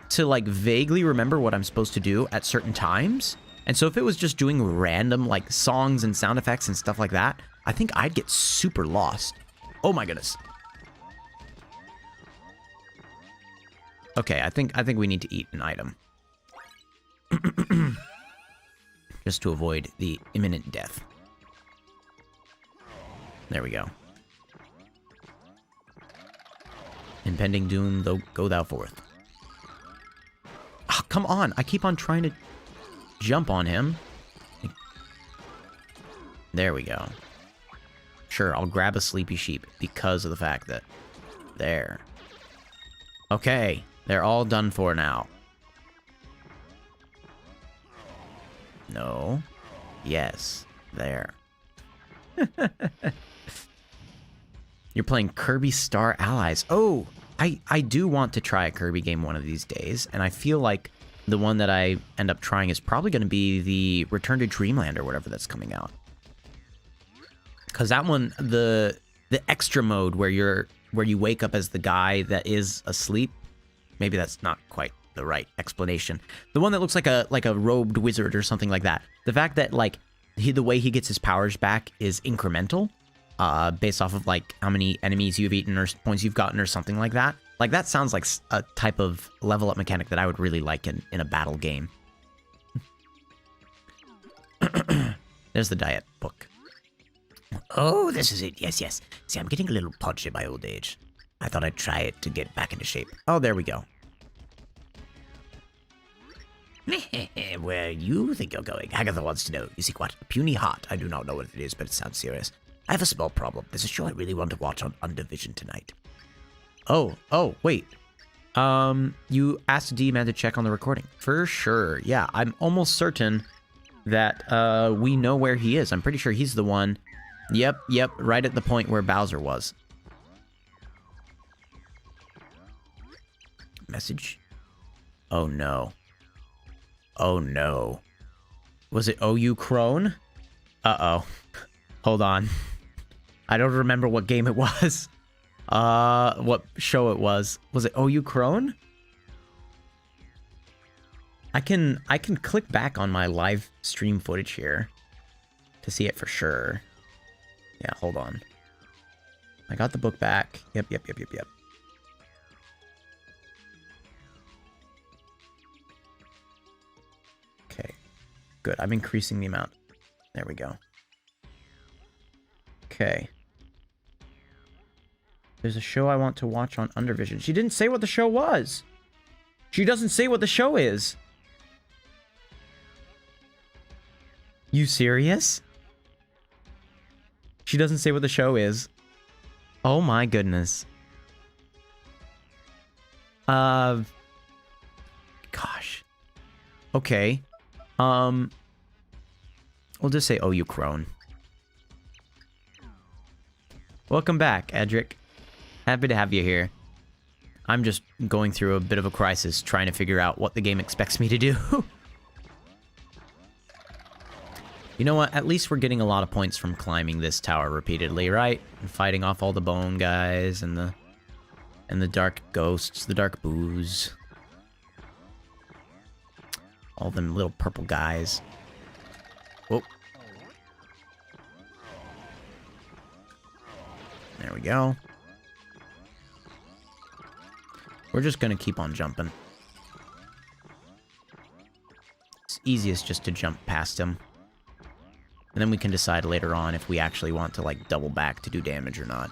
to like vaguely remember what I'm supposed to do at certain times. And so if it was just doing random like songs and sound effects and stuff like that, I think I'd get super lost. Oh my goodness. Okay, I think we need to eat an item. Just to avoid the imminent death. There we go. Impending doom, though, go thou forth. Oh, come on, I keep on trying to jump on him. There we go. Sure, I'll grab a sleepy sheep because of the fact that... There. Okay, they're all done for now. No. Yes. There. You're playing Kirby Star Allies. Oh, I do want to try a Kirby game one of these days, and I feel like the one that I end up trying is probably going to be the Return to Dreamland or whatever that's coming out. Because that one, the extra mode where you wake up as the guy that is asleep, maybe that's not quite the right explanation. The one that looks like a robed wizard or something like that. The fact that like the way he gets his powers back is incremental, based off of like how many enemies you've eaten or points you've gotten or something like that. Like that sounds like a type of level up mechanic that I would really like in a battle game. There's the diet book. Oh, this is it. Yes, yes. See, I'm getting a little podgy in my old age. I thought I'd try it to get back into shape. Oh, there we go. Where you think you're going? Agatha wants to know. You see what? Puny heart. I do not know what it is, but it sounds serious. I have a small problem. There's a show I really want to watch on Undervision tonight. Oh, wait. You asked D-Man to check on the recording. For sure. Yeah, I'm almost certain that we know where he is. I'm pretty sure he's the one. Yep, right at the point where Bowser was. Message? Oh no. Oh no. Was it OU Crone? Uh-oh. Hold on. I don't remember what game it was. What show it was. Was it OU Crone? I can click back on my live stream footage here to see it for sure. Yeah, hold on. I got the book back. Yep. Okay. Good. I'm increasing the amount. There we go. Okay. There's a show I want to watch on Undervision. She didn't say what the show was. She doesn't say what the show is. You serious? She doesn't say what the show is. Oh my goodness. Gosh. Okay. We'll just say OU Crone. Welcome back, Edric. Happy to have you here. I'm just going through a bit of a crisis trying to figure out what the game expects me to do. You know what? At least we're getting a lot of points from climbing this tower repeatedly, right? And fighting off all the bone guys and the dark ghosts, the dark boos. All them little purple guys. Whoa. There we go. We're just gonna keep on jumping. It's easiest just to jump past him. And then we can decide later on if we actually want to, like, double back to do damage or not.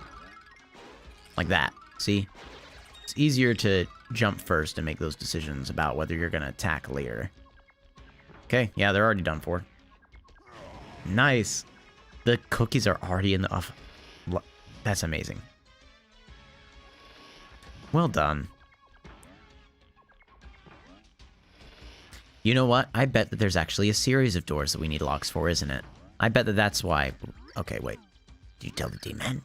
Like that. See? It's easier to jump first and make those decisions about whether you're going to attack later. Okay, yeah, they're already done for. Nice. The cookies are already in the oven. That's amazing. Well done. You know what? I bet that there's actually a series of doors that we need locks for, isn't it? I bet that that's why. Okay, wait. Did you tell the demon?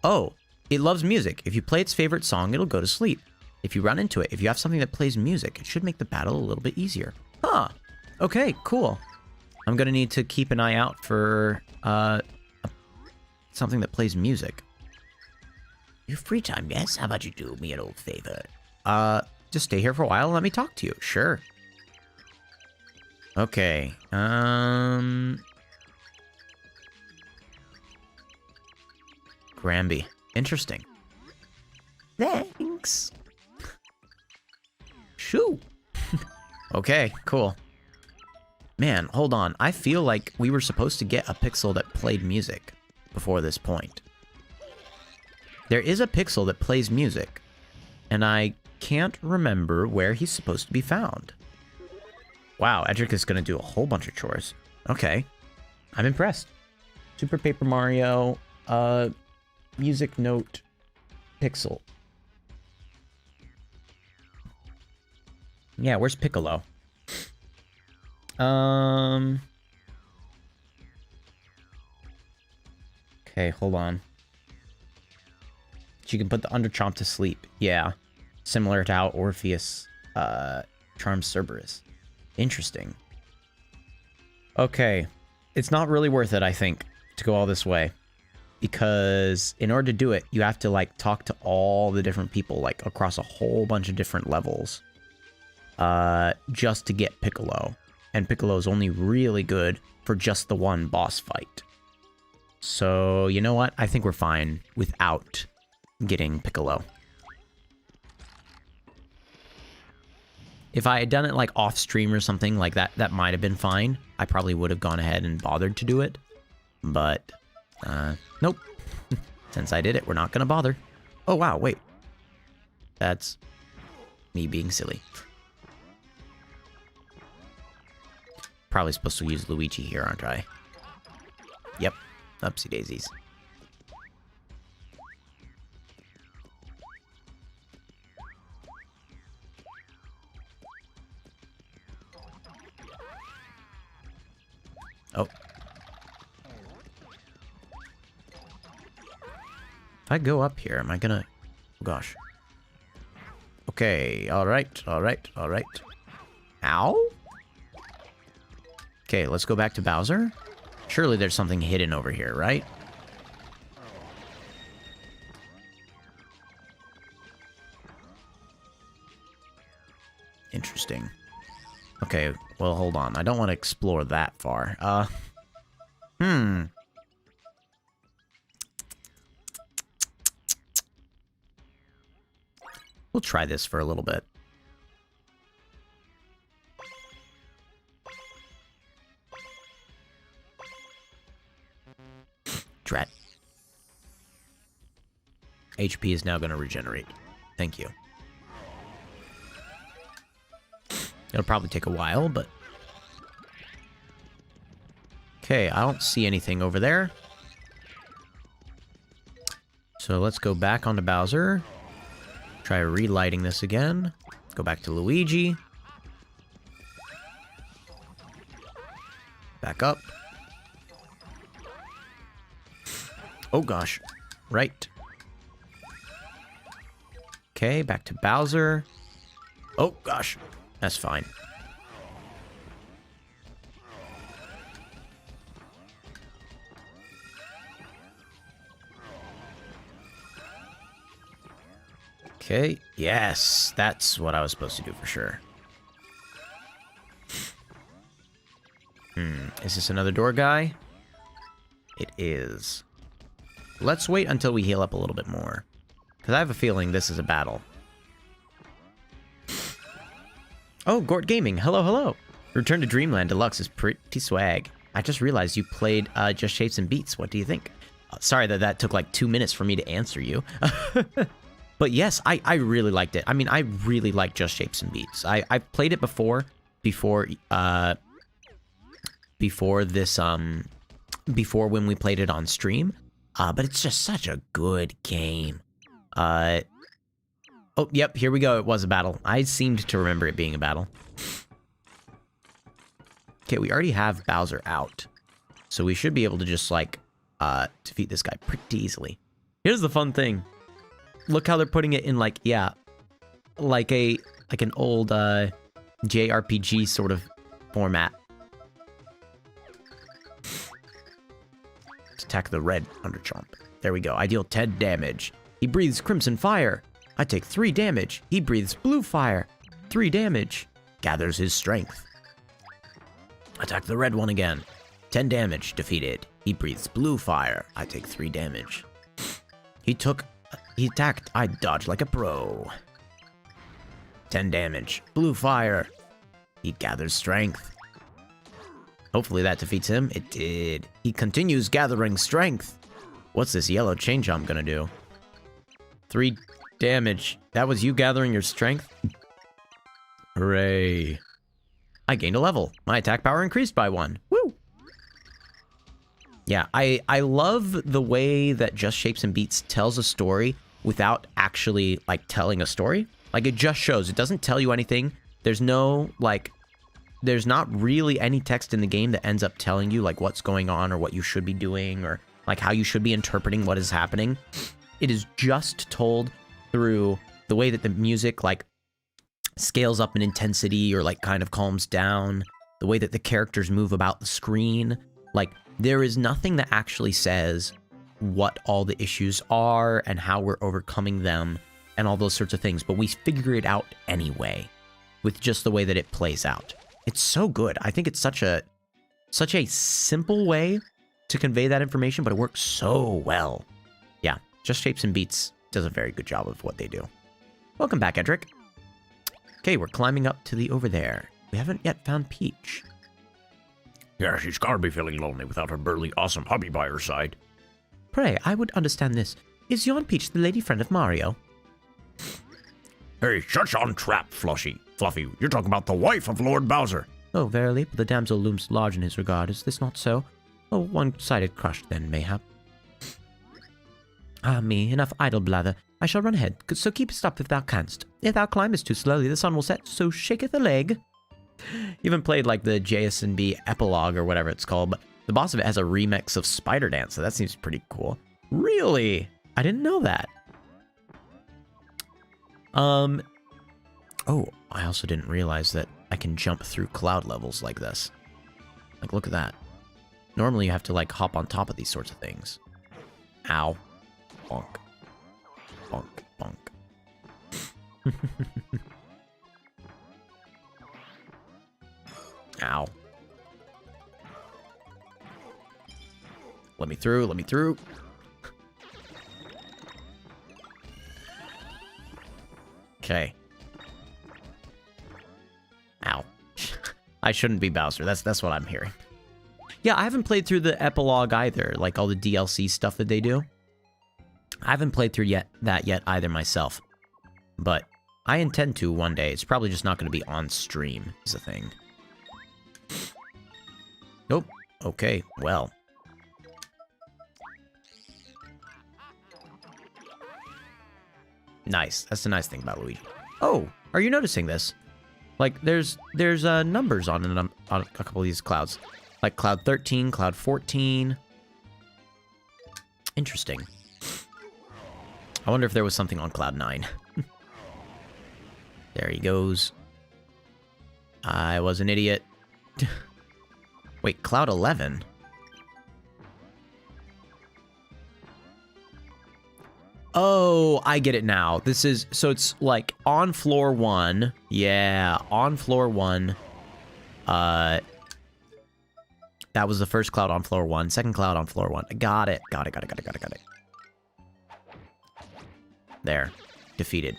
Oh, it loves music. If you play its favorite song, it'll go to sleep. If you run into it, if you have something that plays music, it should make the battle a little bit easier. Huh. Okay, cool. I'm gonna need to keep an eye out for something that plays music. Your free time, yes? How about you do me an old favor? Just stay here for a while and let me talk to you. Sure. Okay. Granby. Interesting. Thanks. Shoo. Okay, cool. Man, hold on. I feel like we were supposed to get a pixel that played music before this point. There is a pixel that plays music, and I can't remember where he's supposed to be found. Wow, Edric is going to do a whole bunch of chores. Okay. I'm impressed. Super Paper Mario, music note, pixel. Yeah, where's Piccolo? Okay, hold on. She can put the Underchomp to sleep. Yeah. Similar to how Orpheus charms Cerberus. Interesting. Okay. It's not really worth it, I think, to go all this way. Because in order to do it, you have to, like, talk to all the different people, like, across a whole bunch of different levels. Just to get Piccolo. And Piccolo is only really good for just the one boss fight. So, you know what? I think we're fine without getting Piccolo. If I had done it like off stream or something like that, that might have been fine. I probably would have gone ahead and bothered to do it. But, nope. Since I did it, we're not gonna bother. Oh, wow, wait. That's me being silly. Probably supposed to use Luigi here, aren't I? Yep. Upsie daisies. Oh. If I go up here, am I gonna... Oh, gosh. Okay, alright, alright, alright. Ow? Okay, let's go back to Bowser. Surely there's something hidden over here, right? Interesting. Okay, well, hold on. I don't want to explore that far. We'll try this for a little bit. Drat. HP is now going to regenerate. Thank you. It'll probably take a while, but... Okay, I don't see anything over there. So let's go back onto Bowser. Try relighting this again. Go back to Luigi. Back up. Oh gosh. Right. Okay, back to Bowser. Oh gosh. That's fine. Okay, yes, that's what I was supposed to do for sure. Is this another door guy? It is. Let's wait until we heal up a little bit more. Because I have a feeling this is a battle. Oh, Gort Gaming, hello, hello. Return to Dreamland Deluxe is pretty swag. I just realized you played Just Shapes and Beats. What do you think? Sorry that took like 2 minutes for me to answer you. But yes, I really liked it. I mean, I really like Just Shapes and Beats. I played it before this, before when we played it on stream. But it's just such a good game. Oh, yep, here we go. It was a battle. I seemed to remember it being a battle. Okay, we already have Bowser out. So we should be able to just, like, defeat this guy pretty easily. Here's the fun thing. Look how they're putting it in, like, yeah, like an old, JRPG sort of format. attack the red Underchomp. There we go. I deal 10 damage. He breathes Crimson Fire. I take 3 damage. He breathes Blue Fire. 3 damage. Gathers his strength. Attack the red one again. 10 damage. Defeated. He breathes Blue Fire. I take 3 damage. He attacked. I dodged like a pro. 10 damage. Blue Fire. He gathers strength. Hopefully that defeats him. It did. He continues gathering strength. What's this yellow chain jump gonna do? 3 damage. That was you gathering your strength? Hooray. I gained a level. My attack power increased by 1. Woo! Yeah, I love the way that Just Shapes and Beats tells a story without actually, like, telling a story. Like, it just shows. It doesn't tell you anything. There's no, like, there's not really any text in the game that ends up telling you, like, what's going on or what you should be doing or, like, how you should be interpreting what is happening. It is just told through the way that the music, like, scales up in intensity or, like, kind of calms down, the way that the characters move about the screen. Like, there is nothing that actually says what all the issues are and how we're overcoming them and all those sorts of things, but we figure it out anyway with just the way that it plays out. It's so good. I think it's such a simple way to convey that information, but it works so well. Yeah, Just Shapes and Beats does a very good job of what they do. Welcome back, Edric. Okay, we're climbing up to the over there. We haven't yet found Peach. Yeah, she's gotta be feeling lonely without her burly, awesome hubby by her side. Pray, I would understand this. Is yon Peach the lady friend of Mario? Hey, shut on trap, Fluffy. You're talking about the wife of Lord Bowser. Oh, verily, but the damsel looms large in his regard. Is this not so? Oh, one-sided crush, then, mayhap. Ah, me, enough idle blather. I shall run ahead, so keep us up if thou canst. If thou climbest too slowly, the sun will set, so shaketh a leg. Even played, like, the JSNB epilogue or whatever it's called, but the boss of it has a remix of Spider Dance, so that seems pretty cool. Really? I didn't know that. Oh, I also didn't realize that I can jump through cloud levels like this. Like, look at that. Normally you have to, like, hop on top of these sorts of things. Ow. Bonk. Bonk, bonk. Ow. Let me through, let me through. Okay. Ow. I shouldn't be Bowser. That's what I'm hearing. Yeah, I haven't played through the epilogue either, like all the DLC stuff that they do. I haven't played through that yet either myself. But I intend to one day. It's probably just not going to be on stream, is the thing. Nope. Okay, well. Nice. That's the nice thing about Luigi. Oh, are you noticing this? Like, there's numbers on a couple of these clouds. Like Cloud 13, Cloud 14. Interesting. I wonder if there was something on Cloud 9. There he goes. I was an idiot. Wait, Cloud 11? Oh, I get it now. This is, so it's like on floor 1. Yeah, on floor 1. That was the first cloud on floor 1. Second cloud on floor 1. Got it. Got it. There. Defeated.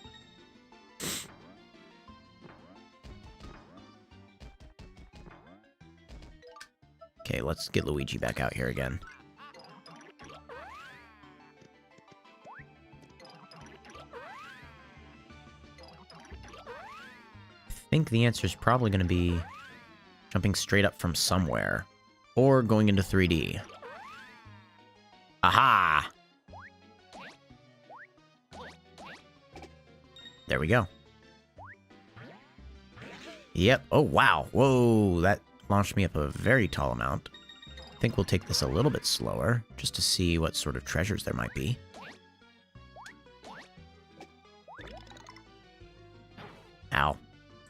Okay, let's get Luigi back out here again. I think the answer is probably going to be jumping straight up from somewhere. Or going into 3D. Aha! There we go. Yep. Oh, wow. Whoa, that launched me up a very tall amount. I think we'll take this a little bit slower, just to see what sort of treasures there might be. Ow.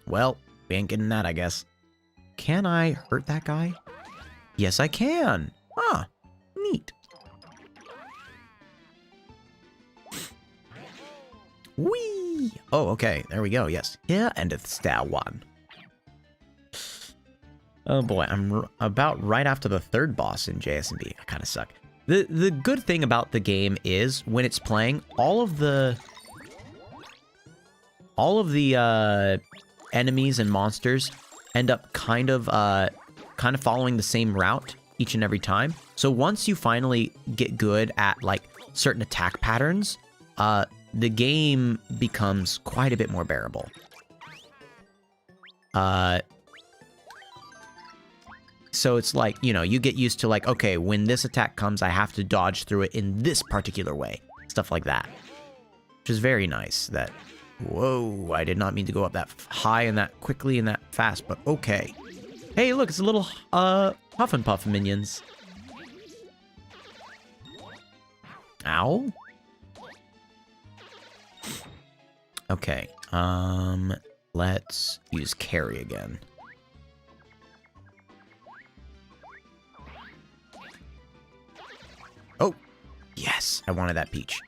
Well, we ain't getting that, I guess. Can I hurt that guy? Yes, I can. Ah, neat. Whee! Oh, okay. There we go. Yes. Here endeth Star 1. Oh boy, I'm about right after the third boss in JS&B. I kind of suck. The good thing about the game is when it's playing, all of the enemies and monsters end up kind of following the same route each and every time. So once you finally get good at like certain attack patterns, the game becomes quite a bit more bearable. So it's like, you know, you get used to like, okay, when this attack comes, I have to dodge through it in this particular way. Stuff like that. Which is very nice that, whoa, I did not mean to go up that high and that quickly and that fast, but okay. Hey, look, it's a little, Puff and Puff minions. Ow. Okay, let's use carry again. Oh, yes, I wanted that peach.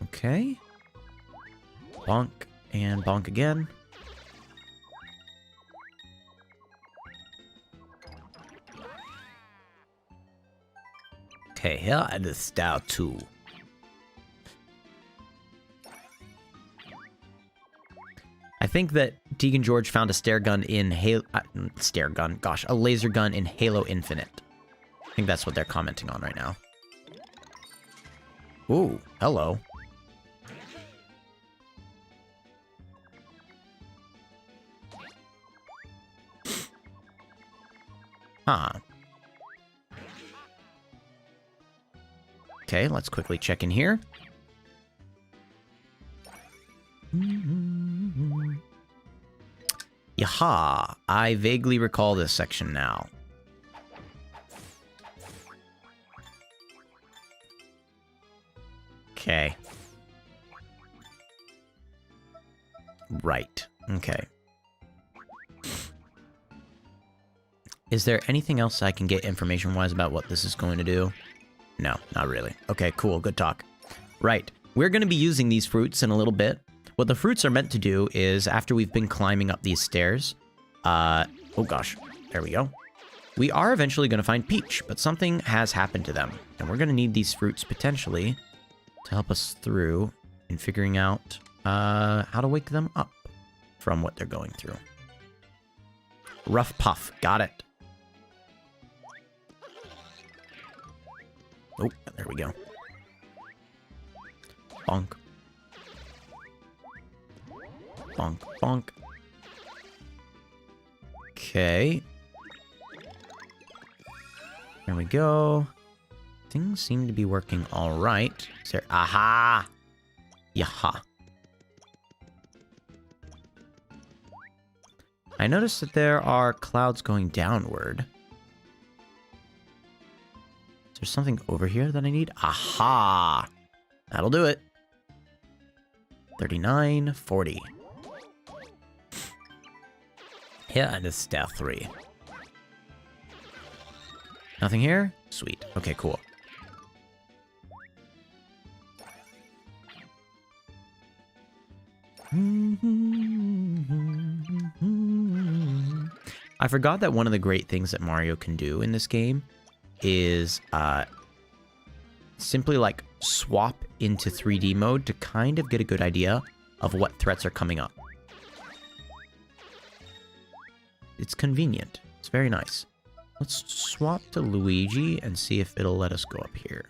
Okay. Bonk and bonk again. Okay, here and the Star 2. I think that Deacon George found a stair gun in Halo... a laser gun in Halo Infinite. I think that's what they're commenting on right now. Ooh, hello. Huh. Okay, let's quickly check in here. Yaha! I vaguely recall this section now. Okay. Right. Okay. Is there anything else I can get information-wise about what this is going to do? No, not really. Okay, cool. Good talk. Right. We're going to be using these fruits in a little bit. What the fruits are meant to do is, after we've been climbing up these stairs... oh gosh. There we go. We are eventually going to find Peach, but something has happened to them. And we're going to need these fruits, potentially, to help us through in figuring out how to wake them up from what they're going through. Rough Puff. Got it. Oh, there we go. Bonk. Bonk, bonk. Okay. There we go. Things seem to be working all right. Is there... Aha! Yaha. I noticed that there are clouds going downward. Is there something over here that I need? Aha! That'll do it. 39, 40. Here and it's Star 3. Nothing here? Sweet. Okay, cool. I forgot that one of the great things that Mario can do in this game is simply like swap into 3D mode to kind of get a good idea of what threats are coming up. It's convenient. It's very nice. Let's swap to Luigi and see if it'll let us go up here.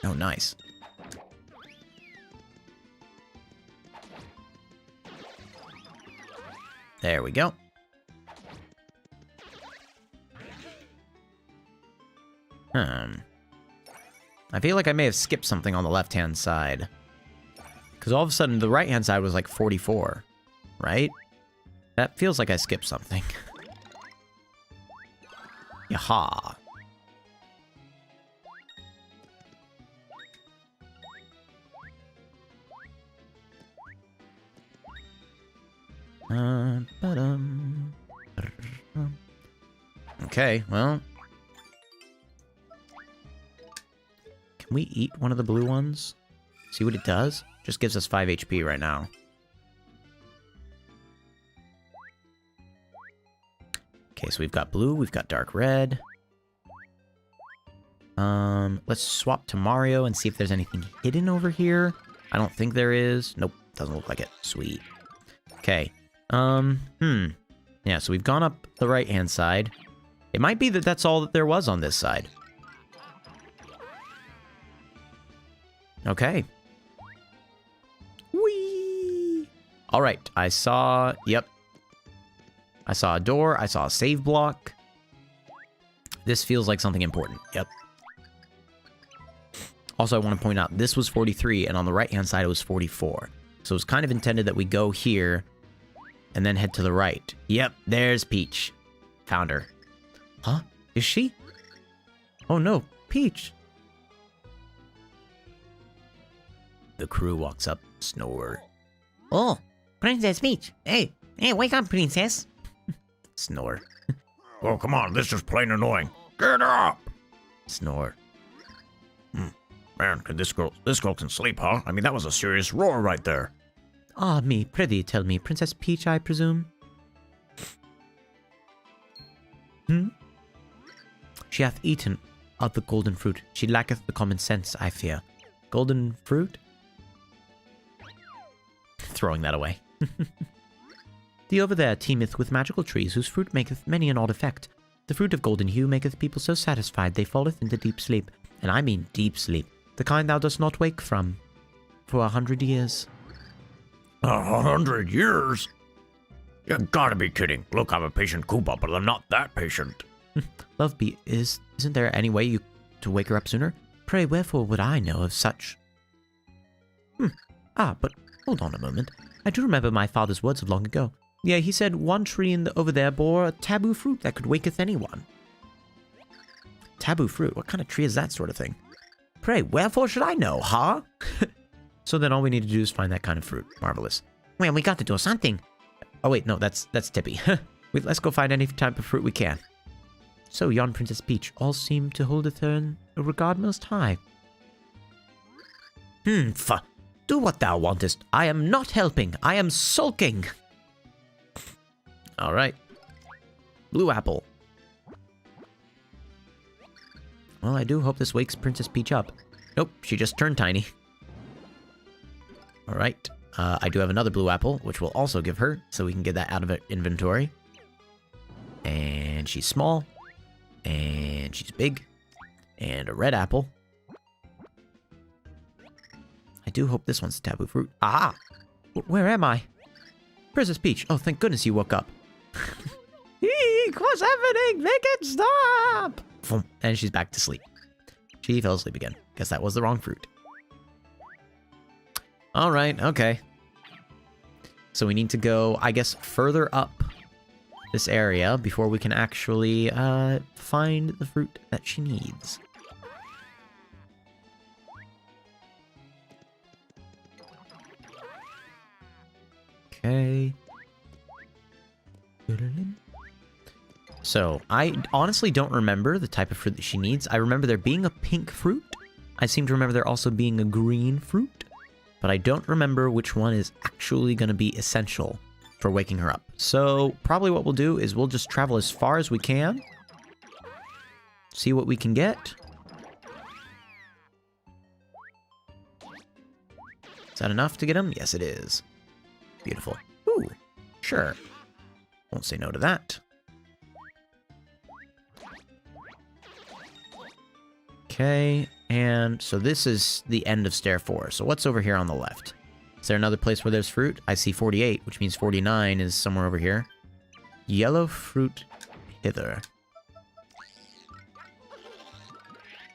Oh, nice. There we go. I feel like I may have skipped something on the left-hand side. Because all of a sudden, the right-hand side was like 44, right? That feels like I skipped something. Yaha. Okay, well. Can we eat one of the blue ones? See what it does? Just gives us 5 HP right now. Okay, so we've got blue, we've got dark red. Let's swap to Mario and see if there's anything hidden over here. I don't think there is. Nope, doesn't look like it. Sweet. Okay. Yeah, so we've gone up the right-hand side. It might be that that's all that there was on this side. Okay. Whee! Alright, I saw... Yep. I saw a door. I saw a save block. This feels like something important. Yep. Also, I want to point out, this was 43, and on the right-hand side, it was 44. So it was kind of intended that we go here, and then head to the right. Yep, there's Peach. Found her. Huh? Is she? Oh no, Peach. The crew walks up, snore. Oh, Princess Peach. Hey, wake up, Princess. Snore. Oh, come on, this is plain annoying. Get up! Snore. Man, this girl can sleep, huh? I mean, that was a serious roar right there. Ah, me, prithee tell me, Princess Peach, I presume? She hath eaten of the golden fruit. She lacketh the common sense, I fear. Golden fruit? Throwing that away. The over there teemeth with magical trees, whose fruit maketh many an odd effect. The fruit of golden hue maketh people so satisfied they falleth into deep sleep. And I mean deep sleep. The kind thou dost not wake from. For 100 years. 100 years? You gotta be kidding. Look, I'm a patient Koopa, but I'm not that patient. Love be, isn't there any way to wake her up sooner? Pray, wherefore would I know of such? Ah, but hold on a moment. I do remember my father's words of long ago. Yeah, he said one tree over there bore a taboo fruit that could waketh anyone. Taboo fruit? What kind of tree is that sort of thing? Pray, wherefore should I know, huh? So then all we need to do is find that kind of fruit. Marvelous. Well, we got to do something. Oh wait, no, that's Tippy. Wait, let's go find any type of fruit we can. So yon Princess Peach, all seem to holdeth her in a regard most high. Do what thou wantest. I am not helping. I am sulking. Alright. Blue apple. Well, I do hope this wakes Princess Peach up. Nope, she just turned tiny. Alright. I do have another blue apple, which we'll also give her, so we can get that out of our inventory. And she's small. And she's big. And a red apple. I do hope this one's a taboo fruit. Ah! Where am I? Princess Peach. Oh, thank goodness you woke up. Eek! What's happening? Make it stop! And she's back to sleep. She fell asleep again. Guess that was the wrong fruit. Alright, okay. So we need to go, I guess, further up this area before we can actually find the fruit that she needs. Okay. So, I honestly don't remember the type of fruit that she needs. I remember there being a pink fruit. I seem to remember there also being a green fruit. But I don't remember which one is actually going to be essential for waking her up. So, probably what we'll do is we'll just travel as far as we can. See what we can get. Is that enough to get him? Yes, it is. Beautiful. Ooh, sure. Won't say no to that. Okay, and so this is the end of stair 4. So what's over here on the left? Is there another place where there's fruit? I see 48, which means 49 is somewhere over here. Yellow fruit hither.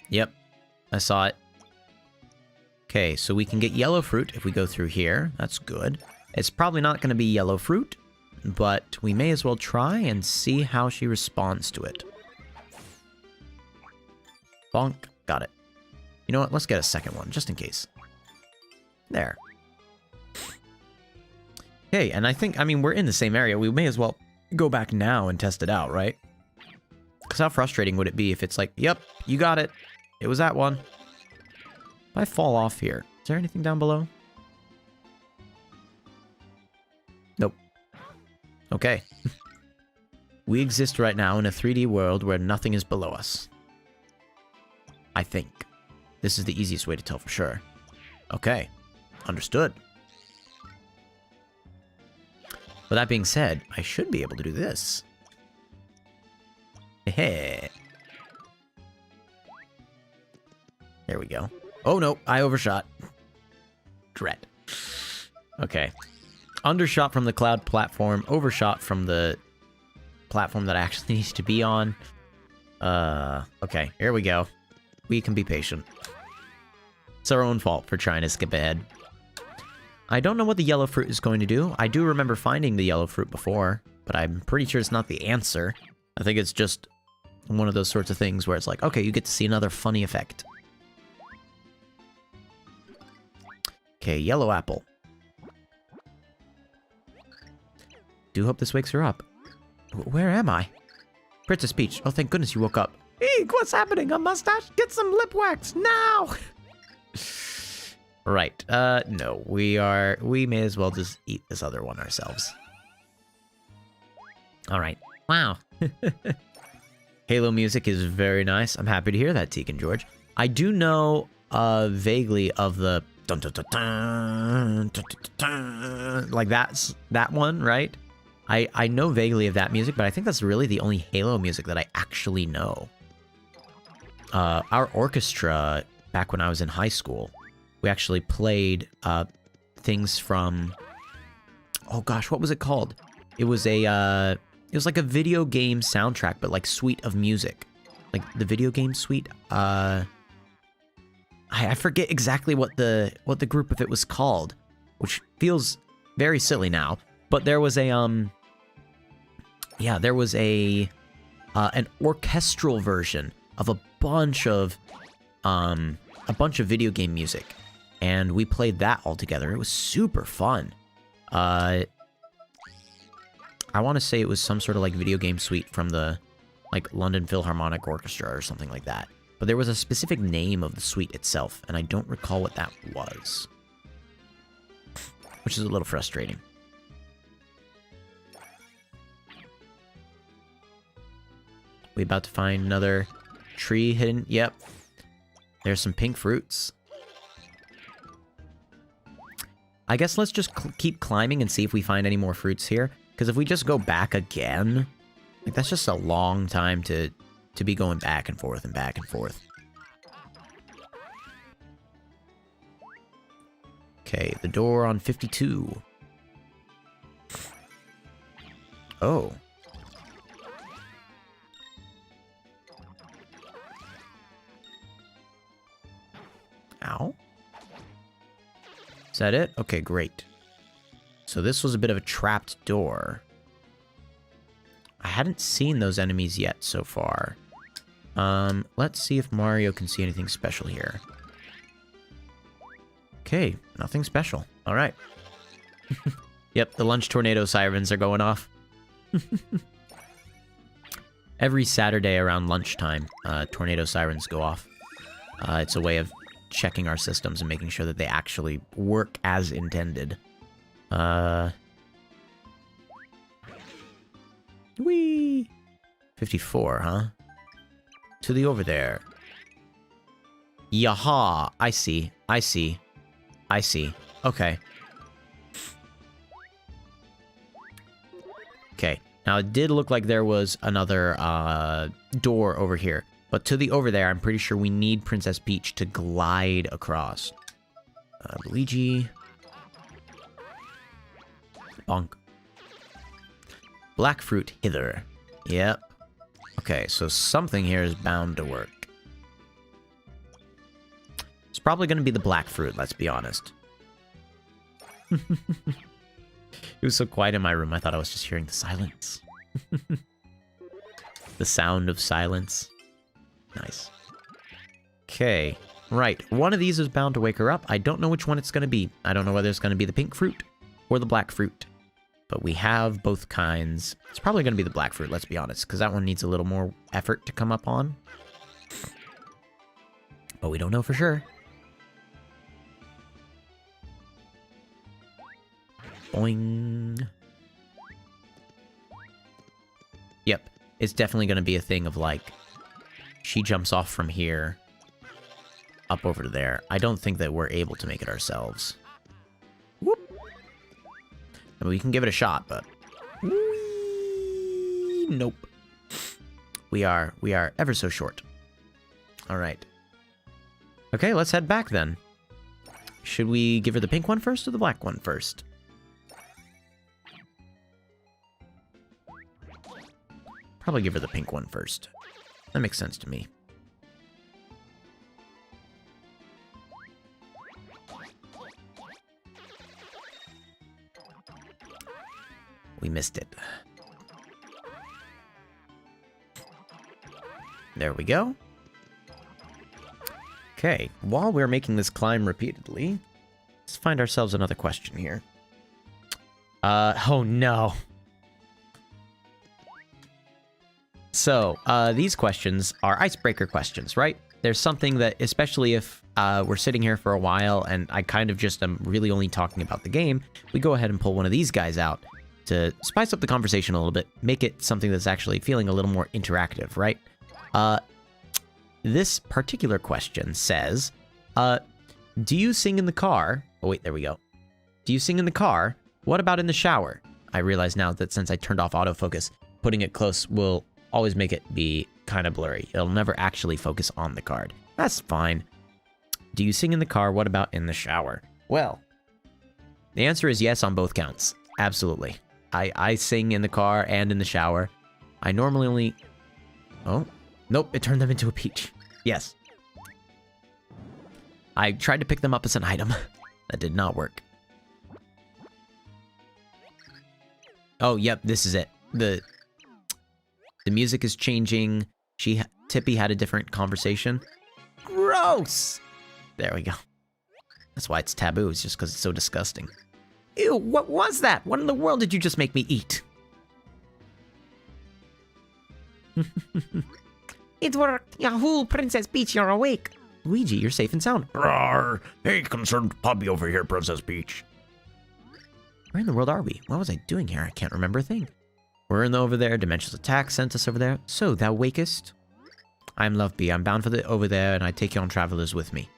Yep, I saw it. Okay, so we can get yellow fruit if we go through here. That's good. It's probably not going to be yellow fruit, but we may as well try and see how she responds to it. Bonk. Got it. You know what? Let's get a second one, just in case. There. Okay, and I mean, we're in the same area. We may as well go back now and test it out, right? Because how frustrating would it be if it's like, yep, you got it. It was that one. If I fall off here, is there anything down below? Nope. Okay. We exist right now in a 3D world where nothing is below us. I think. This is the easiest way to tell for sure. Okay. Understood. With that being said, I should be able to do this. Hey. There we go. Oh no, I overshot. Dread. Okay. Undershot from the cloud platform, overshot from the platform that I actually need to be on. Okay, here we go. We can be patient. It's our own fault for trying to skip ahead. I don't know what the yellow fruit is going to do. I do remember finding the yellow fruit before, but I'm pretty sure it's not the answer. I think it's just one of those sorts of things where it's like, okay, you get to see another funny effect. Okay, yellow apple. Do hope this wakes her up. Where am I? Princess Peach. Oh, thank goodness you woke up. Eek, what's happening? A mustache? Get some lip wax now! Right. No. We may as well just eat this other one ourselves. Alright. Wow. Halo music is very nice. I'm happy to hear that, Teak and George. I do know, vaguely of the dun dun dun dun dun dun dun, like that one, right? I know vaguely of that music, but I think that's really the only Halo music that I actually know. Our orchestra, back when I was in high school, we actually played things from... Oh gosh, what was it called? It was like a video game soundtrack, but like suite of music. Like the video game suite. I forget exactly what the group of it was called, which feels very silly now. But there was an orchestral version of a bunch of video game music, and we played that all together. It was super fun. I want to say it was some sort of like video game suite from the like London Philharmonic Orchestra or something like that. But there was a specific name of the suite itself, and I don't recall what that was, which is a little frustrating. We about to find another tree hidden. Yep. There's some pink fruits. I guess let's just keep climbing and see if we find any more fruits here. Because if we just go back again, like that's just a long time to be going back and forth and back and forth. Okay, the door on 52. Oh. Ow. Is that it? Okay, great. So this was a bit of a trapped door. I hadn't seen those enemies yet so far. Let's see if Mario can see anything special here. Okay, nothing special. All right. Yep, the lunch tornado sirens are going off. Every Saturday around lunchtime, tornado sirens go off. It's a way of checking our systems and making sure that they actually work as intended. Whee! 54, huh? To the over there. Yaha! I see. I see. I see. Okay. Okay. Now, it did look like there was another, door over here. But to the over there, I'm pretty sure we need Princess Peach to glide across. Luigi. Bonk. Black fruit hither. Yep. Okay, so something here is bound to work. It's probably going to be the black fruit, let's be honest. It was so quiet in my room, I thought I was just hearing the silence. The sound of silence. Nice. Okay, right. One of these is bound to wake her up. I don't know which one it's going to be. I don't know whether it's going to be the pink fruit or the black fruit. But we have both kinds. It's probably going to be the black fruit, let's be honest, because that one needs a little more effort to come up on. But we don't know for sure. Boing. Yep, it's definitely going to be a thing of like, she jumps off from here, up over to there. I don't think that we're able to make it ourselves. Whoop. I mean, we can give it a shot, but... Whee! Nope. We are ever so short. All right. Okay, let's head back then. Should we give her the pink one first or the black one first? Probably give her the pink one first. That makes sense to me. We missed it. There we go. Okay, while we're making this climb repeatedly, let's find ourselves another question here. Oh no. So, these questions are icebreaker questions, right? There's something that, especially if we're sitting here for a while and I kind of just am really only talking about the game, we go ahead and pull one of these guys out to spice up the conversation a little bit, make it something that's actually feeling a little more interactive, right? This particular question says, do you sing in the car? Oh, wait, there we go. Do you sing in the car? What about in the shower? I realize now that since I turned off autofocus, putting it close will always make it be kind of blurry. It'll never actually focus on the card. That's fine. Do you sing in the car? What about in the shower? Well, the answer is yes on both counts. Absolutely. I sing in the car and in the shower. I normally only... Oh, nope, it turned them into a peach. Yes. I tried to pick them up as an item. That did not work. Oh, yep, this is it. The music is changing. Tippy had a different conversation. Gross! There we go. That's why it's taboo, it's just because it's so disgusting. Ew, what was that? What in the world did you just make me eat? It worked. Yahoo, Princess Peach, you're awake. Luigi, you're safe and sound. Rawr. Hey, concerned puppy over here, Princess Peach. Where in the world are we? What was I doing here? I can't remember a thing. We're in the over there. Dimensional attack sent us over there. So, thou wakest? I am Love Bee. I'm bound for the over there, and I take you on travelers with me.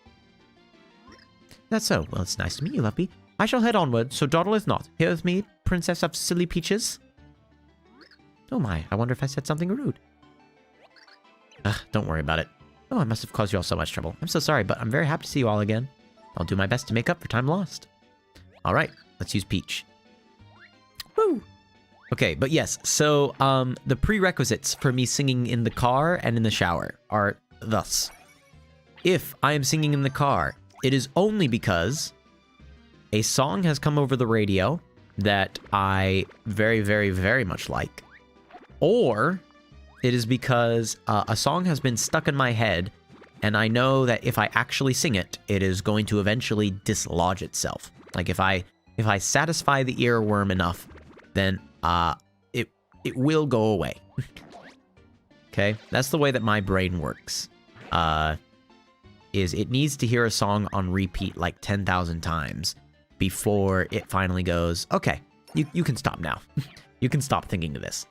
That's so. Well, it's nice to meet you, Love Bee. I shall head onward, so dawdleth not. Here with me, Princess of Silly Peaches. Oh my, I wonder if I said something rude. Ugh, don't worry about it. Oh, I must have caused you all so much trouble. I'm so sorry, but I'm very happy to see you all again. I'll do my best to make up for time lost. All right, let's use Peach. Woo! Okay, but yes, so the prerequisites for me singing in the car and in the shower are thus. If I am singing in the car, it is only because a song has come over the radio that I very, very, very much like, or it is because a song has been stuck in my head, and I know that if I actually sing it, it is going to eventually dislodge itself. Like if I satisfy the earworm enough, then it will go away. Okay, that's the way that my brain works. Is it needs to hear a song on repeat like 10,000 times before it finally goes, okay, you can stop now. You can stop thinking of this.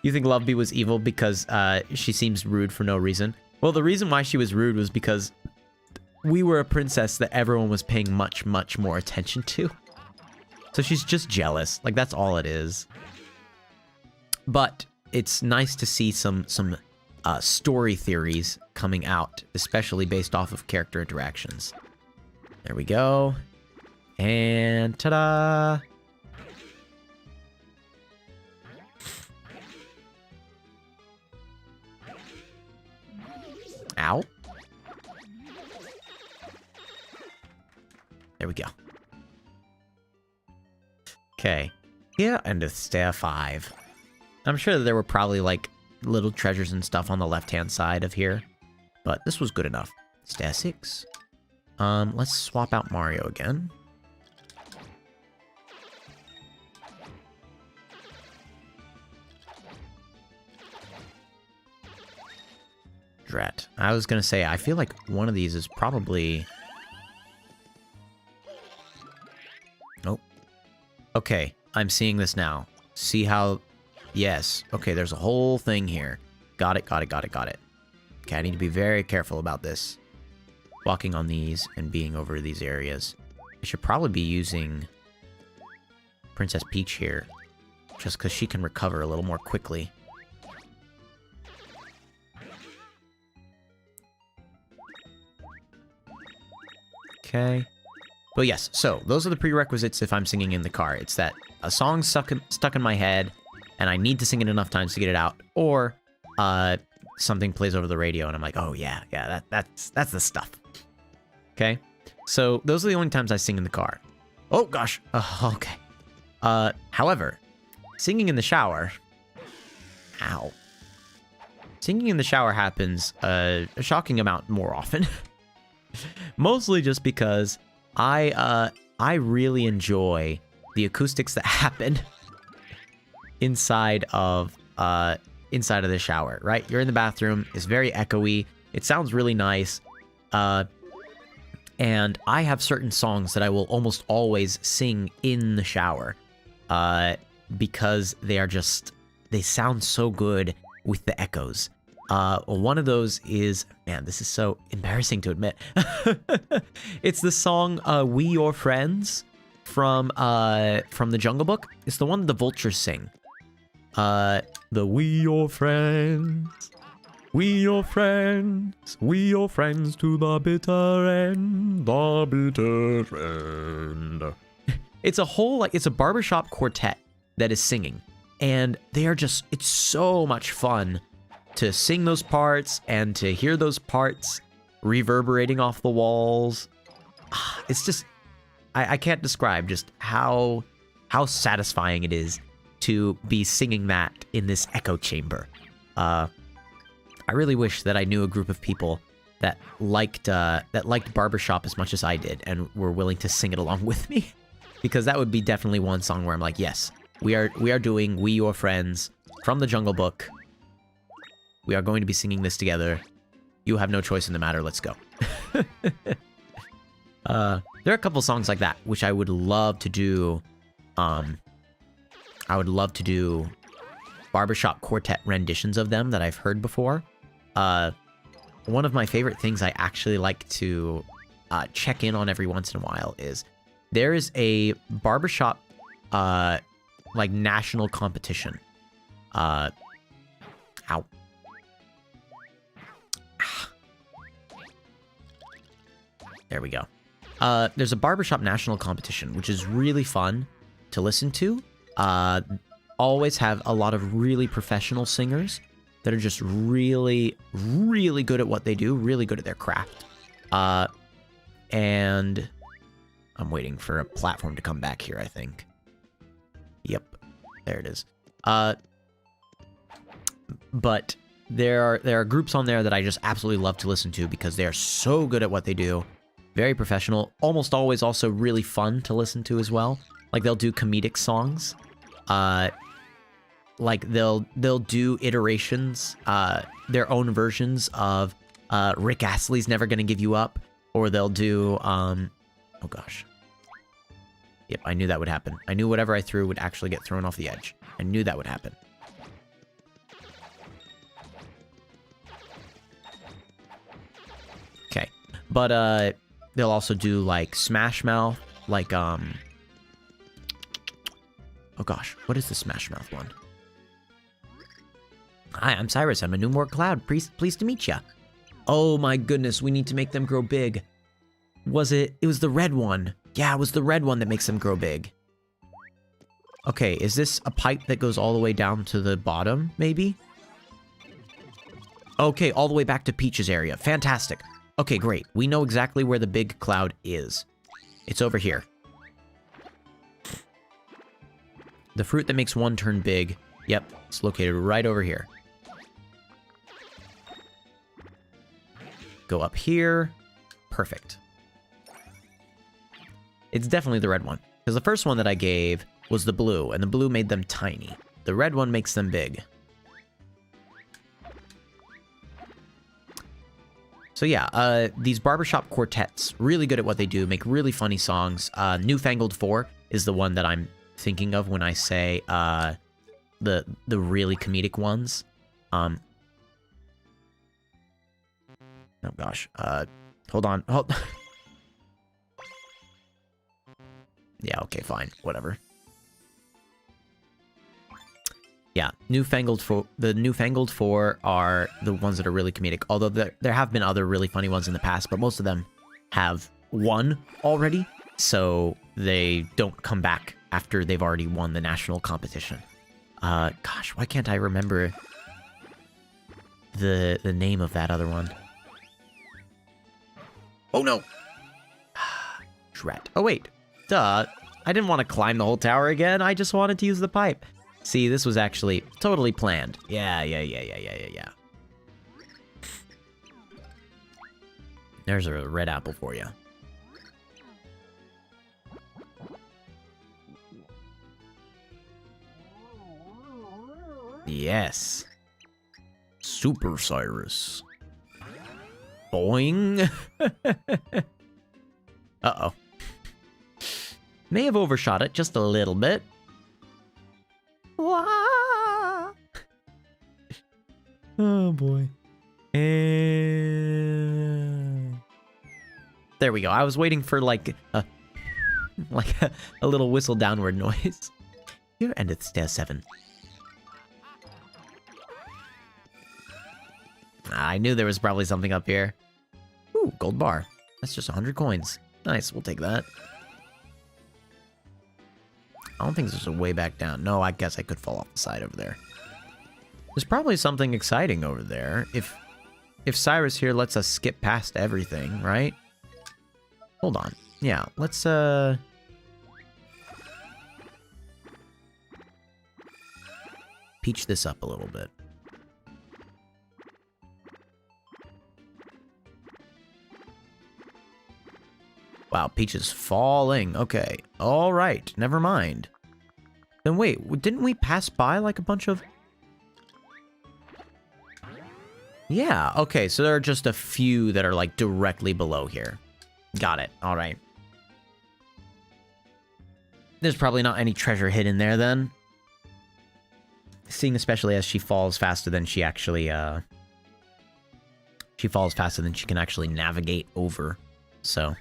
You think Love Bee was evil because she seems rude for no reason? Well, the reason why she was rude was because we were a princess that everyone was paying much, much more attention to. So she's just jealous. Like, that's all it is. But it's nice to see some story theories coming out, especially based off of character interactions. There we go. And ta-da! Ow. There we go. Okay. Here endeth stair 5. I'm sure that there were probably like little treasures and stuff on the left-hand side of here, but this was good enough. Stair 6. Let's swap out Mario again. Drat. I was gonna say, I feel like one of these is probably... Nope. Okay, I'm seeing this now. See how... Yes. Okay, there's a whole thing here. Got it, got it, got it, got it. Okay, I need to be very careful about this. Walking on these and being over these areas. I should probably be using Princess Peach here. Just because she can recover a little more quickly. Okay. But yes, so those are the prerequisites if I'm singing in the car. It's that a song's stuck in my head, and I need to sing it enough times to get it out, or something plays over the radio, and I'm like, oh yeah, that's the stuff. Okay, so those are the only times I sing in the car. Oh gosh, okay. However, singing in the shower, ow. Singing in the shower happens a shocking amount more often. Mostly just because I really enjoy the acoustics that happen inside of the shower, right? You're in the bathroom, it's very echoey, it sounds really nice, and I have certain songs that I will almost always sing in the shower, because they sound so good with the echoes. One of those is, man, this is so embarrassing to admit. It's the song "We Your Friends" from the Jungle Book. It's the one that the vultures sing. The "We Your Friends, we your friends to the bitter end, the bitter end." It's a barbershop quartet that is singing, and they are just, it's so much fun to sing those parts and to hear those parts reverberating off the walls. It's just, I can't describe just how satisfying it is to be singing that in this echo chamber. I really wish that I knew a group of people that liked barbershop as much as I did and were willing to sing it along with me, because that would be definitely one song where I'm like, yes, we are doing "We Your Friends" from the Jungle Book. We are going to be singing this together. You have no choice in the matter. Let's go. There are a couple songs like that, which I would love to do. I would love to do barbershop quartet renditions of them that I've heard before. One of my favorite things I actually like to check in on every once in a while is there is a barbershop like national competition. Ow. There we go. There's a barbershop national competition, which is really fun to listen to. Always have a lot of really professional singers that are just really, really good at what they do, really good at their craft. And I'm waiting for a platform to come back here, I think. Yep, there it is. But there are groups on there that I just absolutely love to listen to because they are so good at what they do. Very professional, almost always also really fun to listen to as well. Like they'll do comedic songs. Like they'll do iterations, their own versions of Rick Astley's "Never Gonna Give You Up," or they'll do oh gosh. Yep, I knew that would happen. I knew whatever I threw would actually get thrown off the edge. I knew that would happen. Okay, but they'll also do like Smash Mouth, like oh gosh, what is the Smash Mouth one? Hi, I'm Cyrus. I'm a Newmore Cloud. Pleased to meet ya. Oh my goodness, we need to make them grow big. It was the red one. Yeah, it was the red one that makes them grow big. Okay, is this a pipe that goes all the way down to the bottom, maybe? Okay, all the way back to Peach's area. Fantastic. Okay, great. We know exactly where the big cloud is. It's over here. The fruit that makes one turn big. Yep, it's located right over here. Go up here. Perfect. It's definitely the red one, because the first one that I gave was the blue, and the blue made them tiny. The red one makes them big. So yeah, these barbershop quartets, really good at what they do, make really funny songs. Newfangled 4 is the one that I'm thinking of when I say the really comedic ones. Oh gosh, hold on, yeah, okay, fine, whatever. Yeah, the Newfangled 4 are the ones that are really comedic, although there have been other really funny ones in the past, but most of them have won already, so they don't come back after they've already won the national competition. Gosh, why can't I remember the name of that other one? Oh no! Drat. Oh wait, duh, I didn't want to climb the whole tower again, I just wanted to use the pipe. See, this was actually totally planned. Yeah. There's a red apple for you. Yes. Super Cyrus. Boing. Uh-oh. May have overshot it just a little bit. Oh boy. And there we go. I was waiting for like a little whistle downward noise. Here endeth stair 7. I knew there was probably something up here. Ooh, gold bar. That's just 100 coins. Nice, we'll take that. I don't think there's a way back down. No, I guess I could fall off the side over there. There's probably something exciting over there. If Cyrus here lets us skip past everything, right? Hold on. Yeah, let's peach this up a little bit. Wow, Peach is falling. Okay. All right. Never mind. Then wait, didn't we pass by like a bunch of... Yeah, okay, so there are just a few that are like directly below here. Got it. All right. There's probably not any treasure hidden there then. Seeing especially as she falls faster than she actually, she falls faster than she can actually navigate over, so...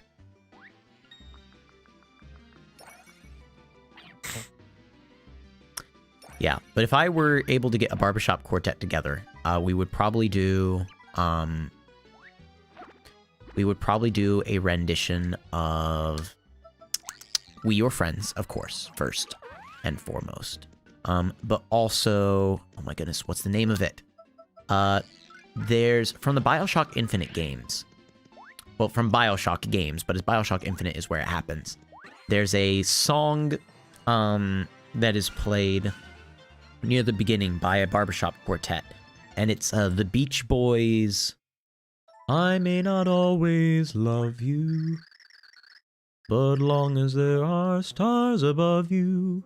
Yeah, but if I were able to get a barbershop quartet together, we would probably do a rendition of We Your Friends, of course, first and foremost. But also, oh my goodness, what's the name of it? There's from the BioShock Infinite games. Well, from BioShock games, but it's BioShock Infinite is where it happens. There's a song that is played near the beginning by a barbershop quartet, and it's the Beach Boys' I may not always love you, but long as there are stars above you.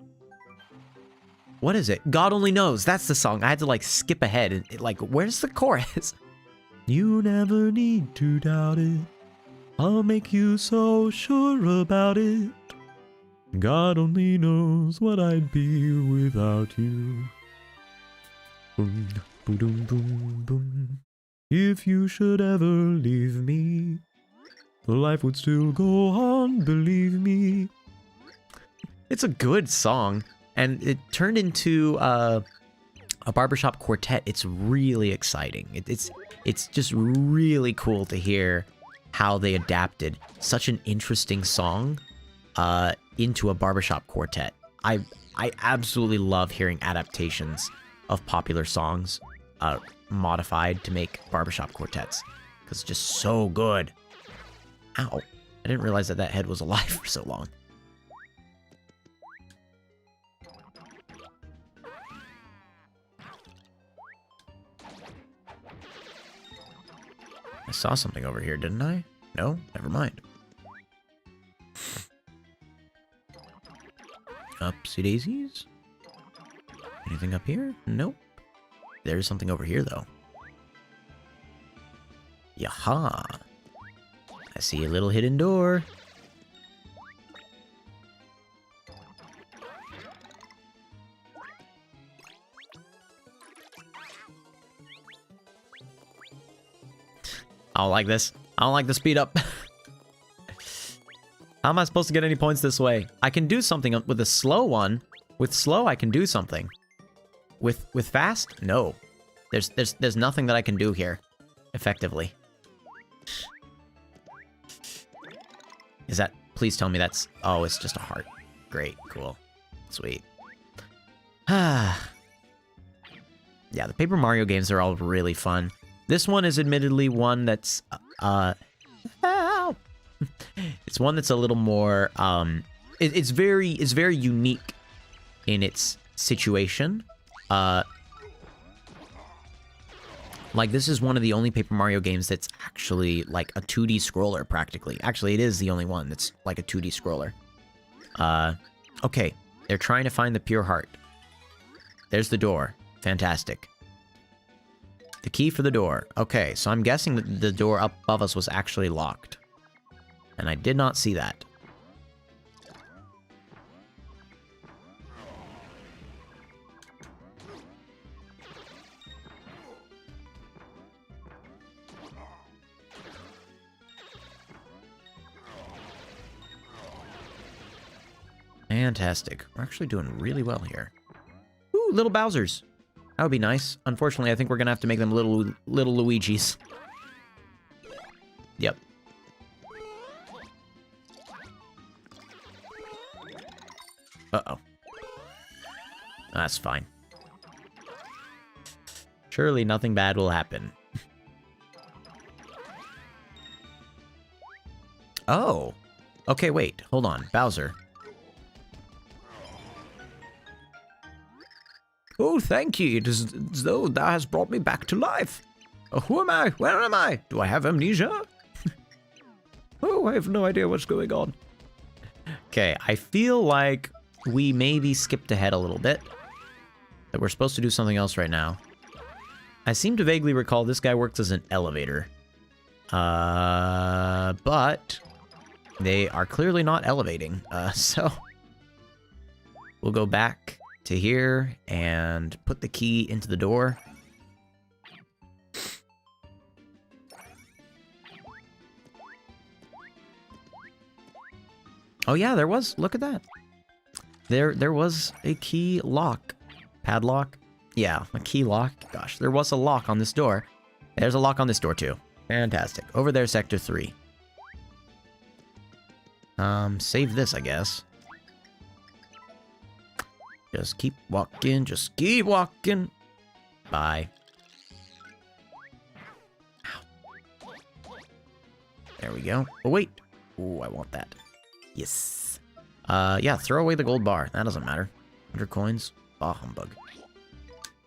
What is it? God Only Knows. That's the song. I had to like skip ahead and like, where's the chorus? You never need to doubt it. I'll make you so sure about it. God only knows what I'd be without you. Boom, boom, boom, boom, boom. If you should ever leave me, life would still go on, believe me. It's a good song, and it turned into a barbershop quartet. It's really exciting. It's just really cool to hear how they adapted such an interesting song into a barbershop quartet. I absolutely love hearing adaptations of popular songs modified to make barbershop quartets, because it's just so good. Ow. I didn't realize that head was alive for so long. I saw something over here, didn't I? No? Never mind. Upsy daisies? Anything up here? Nope. There's something over here, though. Yaha. I see a little hidden door. I don't like this. I don't like the speed up. How am I supposed to get any points this way? I can do something with a slow one. With slow, I can do something. With fast? No. There's nothing that I can do here. Effectively. Is that... Please tell me that's... Oh, it's just a heart. Great. Cool. Sweet. Yeah, the Paper Mario games are all really fun. This one is admittedly one that's... it's one that's a little more... It's very unique in its situation. Like, this is one of the only Paper Mario games that's actually, like, a 2D scroller, practically. Actually, it is the only one that's, like, a 2D scroller. Okay. They're trying to find the pure heart. There's the door. Fantastic. The key for the door. Okay, so I'm guessing that the door up above us was actually locked. And I did not see that. Fantastic. We're actually doing really well here. Ooh, little Bowsers. That would be nice. Unfortunately, I think we're gonna have to make them little Luigis. Yep. Uh-oh. That's fine. Surely nothing bad will happen. Oh. Okay, wait. Hold on. Bowser. Oh, thank you. It is as though thou hast brought me back to life. Who am I? Where am I? Do I have amnesia? Oh, I have no idea what's going on. Okay, I feel like we maybe skipped ahead a little bit. That we're supposed to do something else right now. I seem to vaguely recall this guy works as an elevator. But they are clearly not elevating. So we'll go back to here and put the key into the door. Oh yeah, there was. Look at that. There was a key lock. Padlock? Yeah, a key lock. Gosh, there was a lock on this door. There's a lock on this door too. Fantastic. Over there, Sector 3. Save this, I guess. Just keep walking. Just keep walking. Bye. Ow. There we go. Oh, wait. Ooh, I want that. Yes. Yeah, throw away the gold bar. That doesn't matter. 100 coins. Bah, humbug.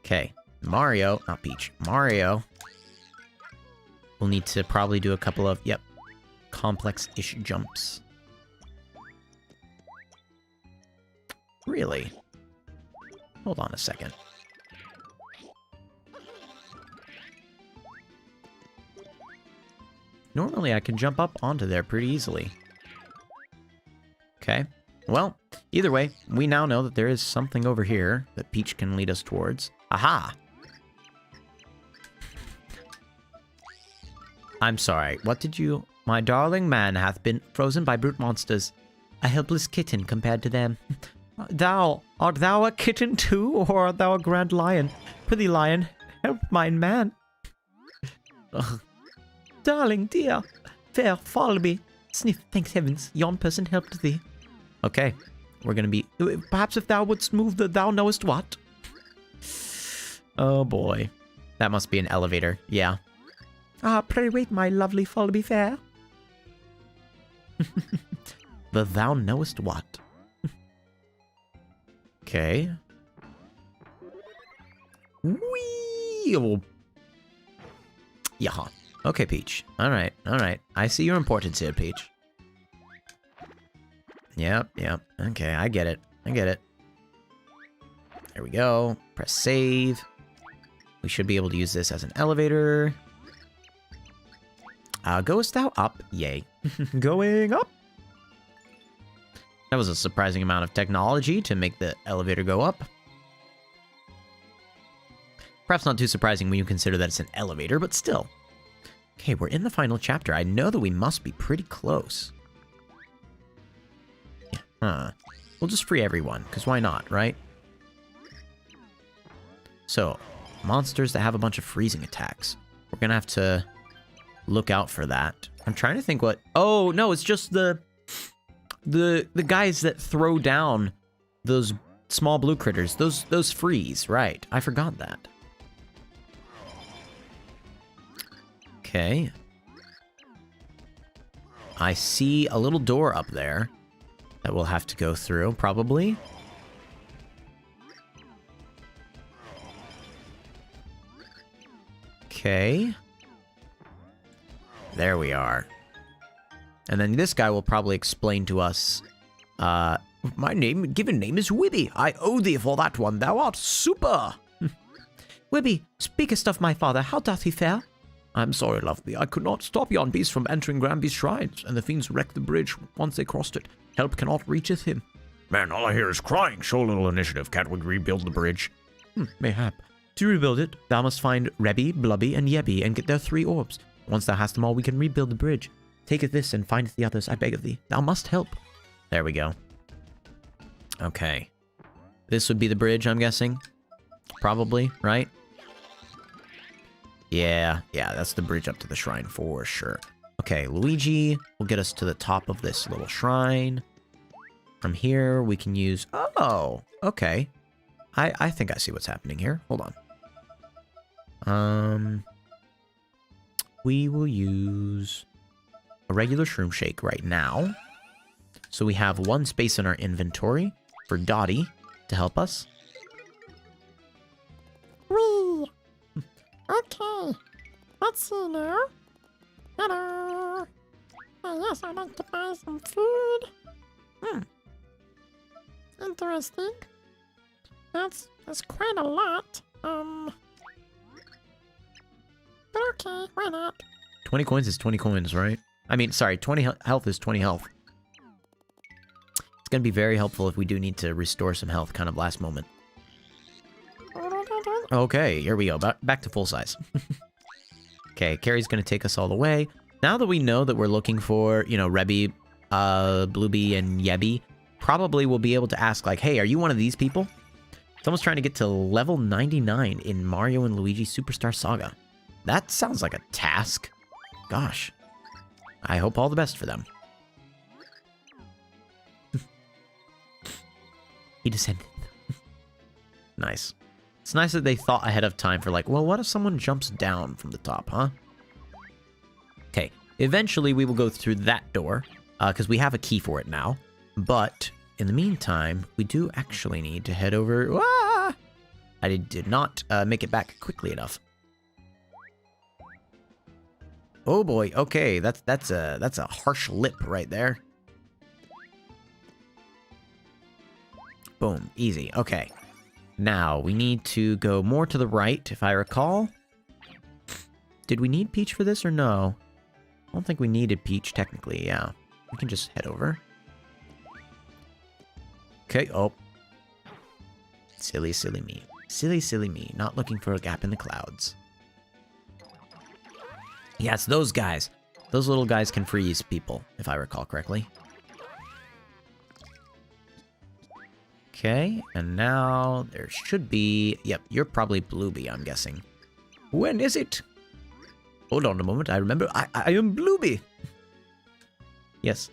Okay. Mario. Not Peach. Mario. We'll need to probably do a couple of, yep, complex-ish jumps. Really? Hold on a second. Normally I can jump up onto there pretty easily. Okay. Well, either way, we now know that there is something over here that Peach can lead us towards. Aha! I'm sorry, what did you... My darling man hath been frozen by brute monsters. A helpless kitten compared to them. Art thou a kitten too, or art thou a grand lion? Prithee, lion, help mine man. Ugh. Darling, dear, fair Falby. Sniff, thanks heavens, yon person helped thee. Okay, we're gonna be... Perhaps if thou wouldst move the thou knowest what? Oh boy. That must be an elevator, yeah. Ah, pray wait, my lovely Falby fair. The thou knowest what? Okay. Whee! Oh. Yaha. Okay, Peach. Alright, alright. I see your importance here, Peach. Yep, yep. Okay, I get it. I get it. There we go. Press save. We should be able to use this as an elevator. Goest thou up? Yay. Going up. That was a surprising amount of technology to make the elevator go up. Perhaps not too surprising when you consider that it's an elevator, but still. Okay, we're in the final chapter. I know that we must be pretty close. Yeah, huh. We'll just free everyone, because why not, right? So, monsters that have a bunch of freezing attacks. We're gonna have to look out for that. I'm trying to think what... Oh, no, it's just the guys that throw down those small blue critters. Those freeze, right. I forgot that. Okay. I see a little door up there that we'll have to go through, probably. Okay. There we are. And then this guy will probably explain to us, my given name is Wibby. I owe thee for that one. Thou art super. Wibby, speakest of my father, how doth he fare? I'm sorry, Loveby. I could not stop yon beast from entering Granby's shrines, and the fiends wrecked the bridge once they crossed it. Help cannot reacheth him. Man, all I hear is crying. Show a little initiative. Can't we rebuild the bridge? Mayhap. To rebuild it, thou must find Rebby, Blubby, and Yebby, and get their 3 orbs. Once thou hast them all, we can rebuild the bridge. Taketh this and findeth the others, I beg of thee. Thou must help. There we go. Okay. This would be the bridge, I'm guessing. Probably, right? Yeah, that's the bridge up to the shrine for sure. Okay, Luigi will get us to the top of this little shrine. From here, we can use... Oh, okay. I think I see what's happening here. Hold on. We will use a regular shroom shake right now. So we have 1 space in our inventory for Dottie to help us. Wee. Okay. Let's see now. Hello. Yes, I'd like to buy some food. Interesting. That's quite a lot. But okay, why not? 20 coins is 20 coins, right? I mean, sorry, 20 health is 20 health. It's going to be very helpful if we do need to restore some health kind of last moment. Okay, here we go. Back to full size. Okay, Carrie's going to take us all the way. Now that we know that we're looking for, you know, Rebby, Blueby, and Yebby, probably we'll be able to ask, like, hey, are you one of these people? Someone's trying to get to level 99 in Mario and Luigi Superstar Saga. That sounds like a task. Gosh. I hope all the best for them. He descended. Nice. It's nice that they thought ahead of time for like, well, what if someone jumps down from the top, huh? Okay. Eventually, we will go through that door, because we have a key for it now. But in the meantime, we do actually need to head over... Ah! I did not make it back quickly enough. Oh boy, okay, that's a harsh lip right there. Boom, easy, okay. Now, we need to go more to the right, if I recall. Did we need Peach for this or no? I don't think we needed Peach, technically, yeah. We can just head over. Okay, oh. Silly, silly me. Silly, silly me, not looking for a gap in the clouds. Yeah, it's those guys. Those little guys can freeze people, if I recall correctly. Okay, and now there should be... Yep, you're probably Blueby, I'm guessing. When is it? Hold on a moment, I remember. I am Blueby. Yes.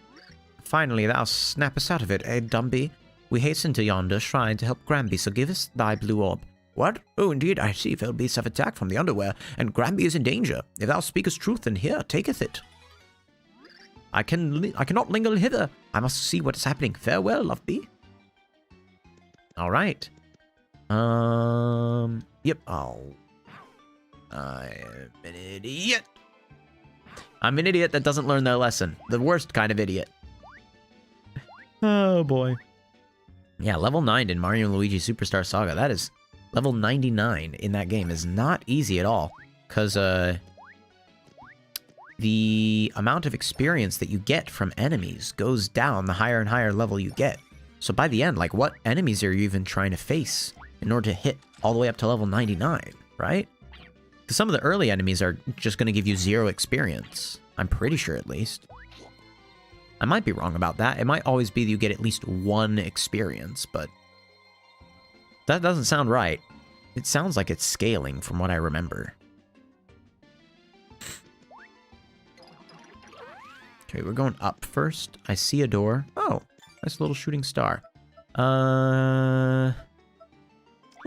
Finally, thou snap us out of it, eh, Dumby? We hasten to yonder shrine to help Granby, so give us thy blue orb. What? Oh, indeed, I see fell beasts have attacked from the Underwhere, and Granby is in danger. If thou speakest truth, then here, taketh it. I cannot linger hither. I must see what is happening. Farewell, Loveby. All right. Yep. Oh. I'm an idiot. I'm an idiot that doesn't learn their lesson. The worst kind of idiot. Oh, boy. Yeah, level 9 in Mario and Luigi Superstar Saga. That is... Level 99 in that game is not easy at all. Because, the amount of experience that you get from enemies goes down the higher and higher level you get. So by the end, like, what enemies are you even trying to face in order to hit all the way up to level 99, right? Because some of the early enemies are just going to give you 0 experience. I'm pretty sure, at least. I might be wrong about that. It might always be that you get at least 1 experience, but that doesn't sound right. It sounds like it's scaling from what I remember. Okay, we're going up first. I see a door. Oh, nice little shooting star. We'll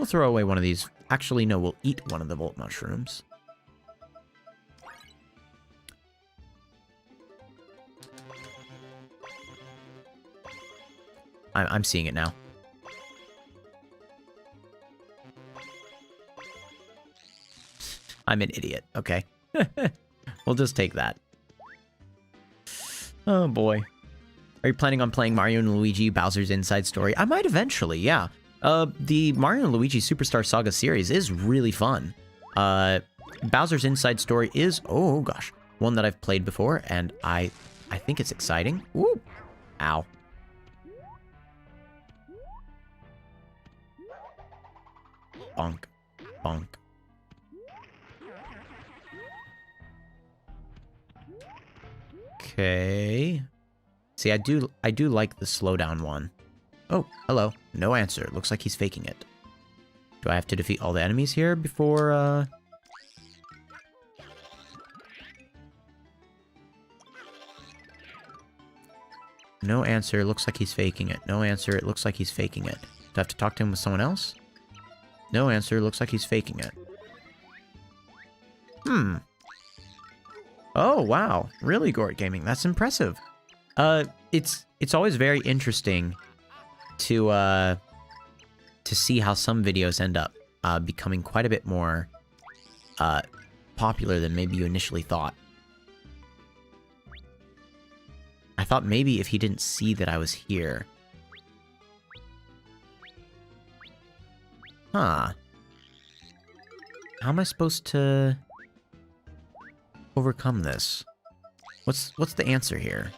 throw away one of these. Actually, no, we'll eat one of the Volt Mushrooms. I'm seeing it now. I'm an idiot. Okay. We'll just take that. Oh, boy. Are you planning on playing Mario and Luigi Bowser's Inside Story? I might eventually, yeah. The Mario and Luigi Superstar Saga series is really fun. Bowser's Inside Story is, oh gosh, one that I've played before, and I think it's exciting. Ooh. Ow. Bonk. Bonk. Okay. See, I do like the slowdown one. Oh, hello. No answer. Looks like he's faking it. Do I have to defeat all the enemies here before, No answer. Looks like he's faking it. No answer. It looks like he's faking it. Do I have to talk to him with someone else? No answer. Looks like he's faking it. Hmm. Oh, wow. Really, Gort Gaming. That's impressive. It's always very interesting to see how some videos end up becoming quite a bit more popular than maybe you initially thought. I thought maybe if he didn't see that I was here. Huh. How am I supposed to overcome this? What's the answer here?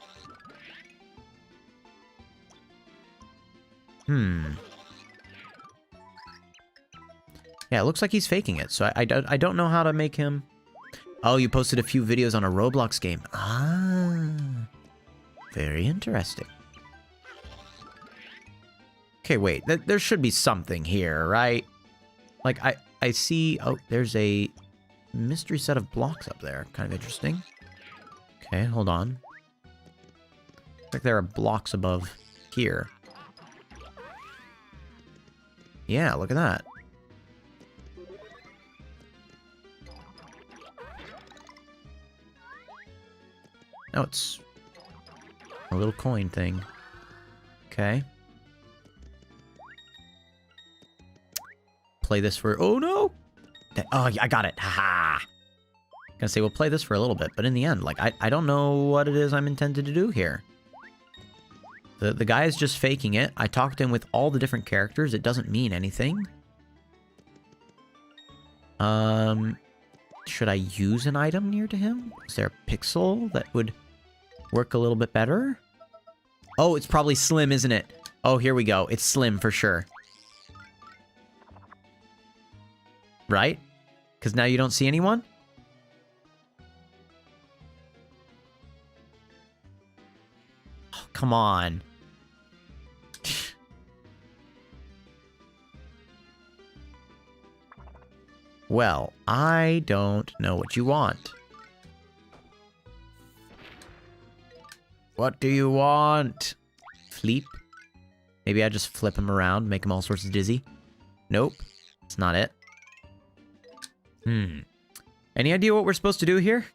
Yeah, it looks like he's faking it, so I don't know how to make him... Oh, you posted a few videos on a Roblox game. Ah, very interesting. Okay, wait, there should be something here, right? Like, I see... Oh, there's a mystery set of blocks up there. Kind of interesting. Okay, hold on. Looks like there are blocks above here. Yeah, look at that. Oh, it's a little coin thing. Okay. Play this for... Oh, no! Oh, I got it. Haha! Gonna say, we'll play this for a little bit, but in the end, like, I don't know what it is I'm intended to do here. The guy is just faking it. I talked to him with all the different characters. It doesn't mean anything. Should I use an item near to him? Is there a pixel that would work a little bit better? Oh, it's probably Slim, isn't it? Oh, here we go. It's Slim for sure. Right? Because now you don't see anyone? Oh, come on. Well, I don't know what you want. What do you want? Fleep? Maybe I just flip him around, make him all sorts of dizzy. Nope. That's not it. Any idea what we're supposed to do here?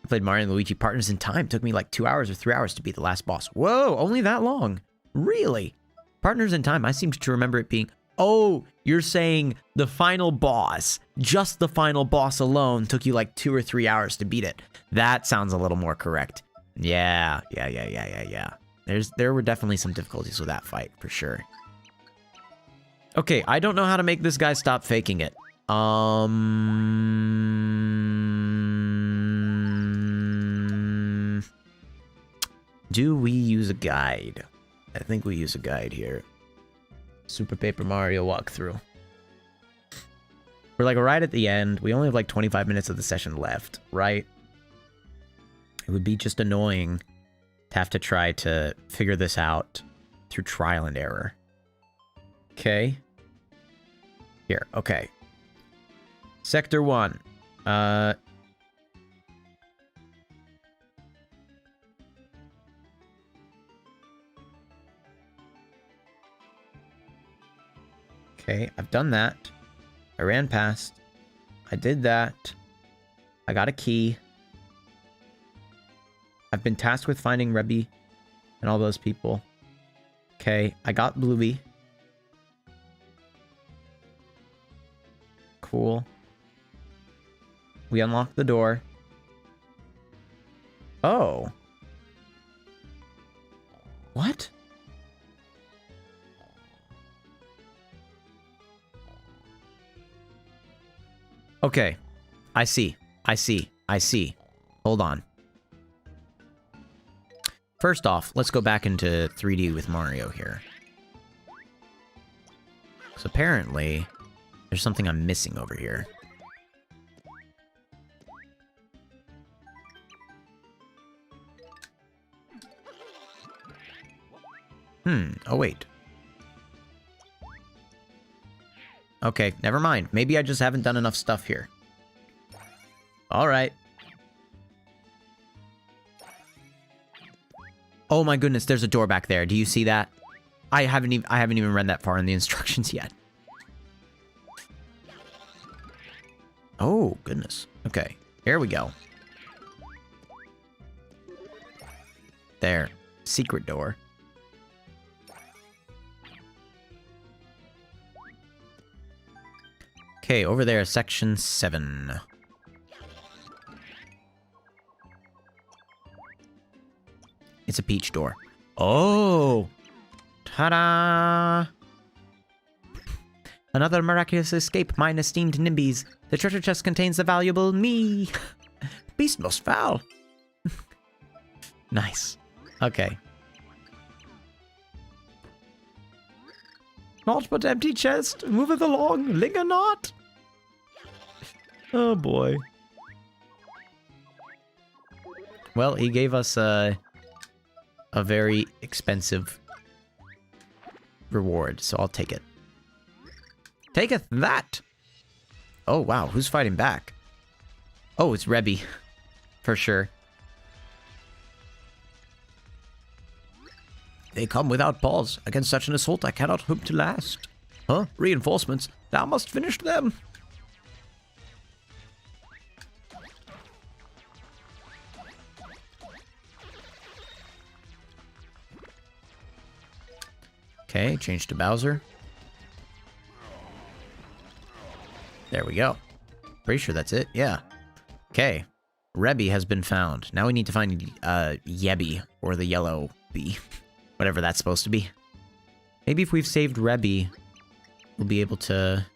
I played Mario and Luigi Partners in Time. Took me like 2 hours or 3 hours to beat the last boss. Whoa, only that long? Really? Partners in Time, I seem to remember it being... Oh, you're saying the final boss, just the final boss alone, took you like 2 or 3 hours to beat it. That sounds a little more correct. Yeah. There were definitely some difficulties with that fight, for sure. Okay, I don't know how to make this guy stop faking it. Do we use a guide? I think we use a guide here. Super Paper Mario walkthrough. We're like right at the end. We only have like 25 minutes of the session left, right? It would be just annoying to have to try to figure this out through trial and error. Okay. Here, okay. Sector 1. Okay, I've done that. I ran past. I did that. I got a key. I've been tasked with finding Rebby and all those people. Okay, I got Bluey. Cool. We unlocked the door. Oh. What? Okay. I see. Hold on. First off, let's go back into 3D with Mario here. So apparently, there's something I'm missing over here. Oh wait. Okay, never mind. Maybe I just haven't done enough stuff here. Alright. Oh my goodness, there's a door back there. Do you see that? I haven't even read that far in the instructions yet. Oh, goodness. Okay, here we go. There. Secret door. Okay, over there, section 7. It's a peach door. Oh! Ta-da! Another miraculous escape, mine esteemed Nimbies. The treasure chest contains the valuable me. Beast most foul. Nice. Okay. Naught but empty chest, moveth along, linger not. Oh boy. Well, he gave us a very expensive reward, so I'll take it. Taketh that! Oh, wow, who's fighting back? Oh, it's Rebby. For sure. They come without pause. Against such an assault, I cannot hope to last. Huh? Reinforcements? Thou must finish them. Okay, change to Bowser. There we go. Pretty sure that's it, yeah. Okay, Rebby has been found. Now we need to find Yebby, or the yellow bee. Whatever that's supposed to be. Maybe if we've saved Rebby, we'll be able to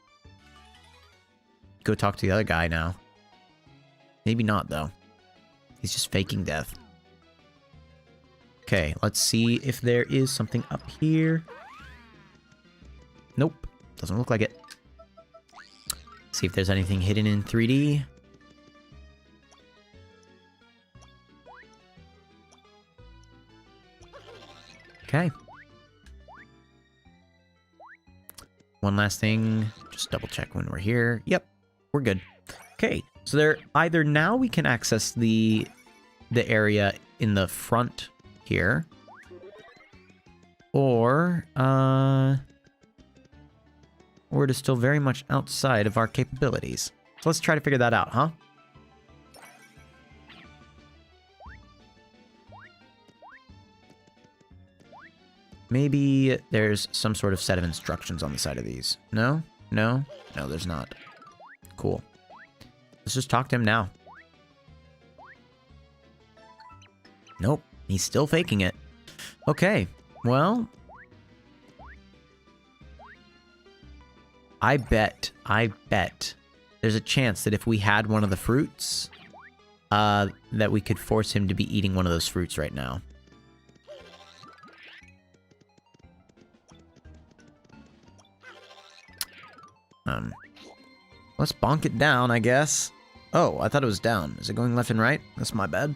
go talk to the other guy now. Maybe not, though. He's just faking death. Okay, let's see if there is something up here. Nope, doesn't look like it. See if there's anything hidden in 3D. Okay. One last thing. Just double check when we're here. Yep, we're good. Okay, so there either now we can access the area in the front here, or it is still very much outside of our capabilities. So let's try to figure that out, huh? Maybe there's some sort of set of instructions on the side of these. No? No? No, there's not. Cool. Let's just talk to him now. Nope. He's still faking it. Okay. Well, I bet there's a chance that if we had one of the fruits, that we could force him to be eating one of those fruits right now. Let's bonk it down, I guess. Oh, I thought it was down. Is it going left and right? That's my bad.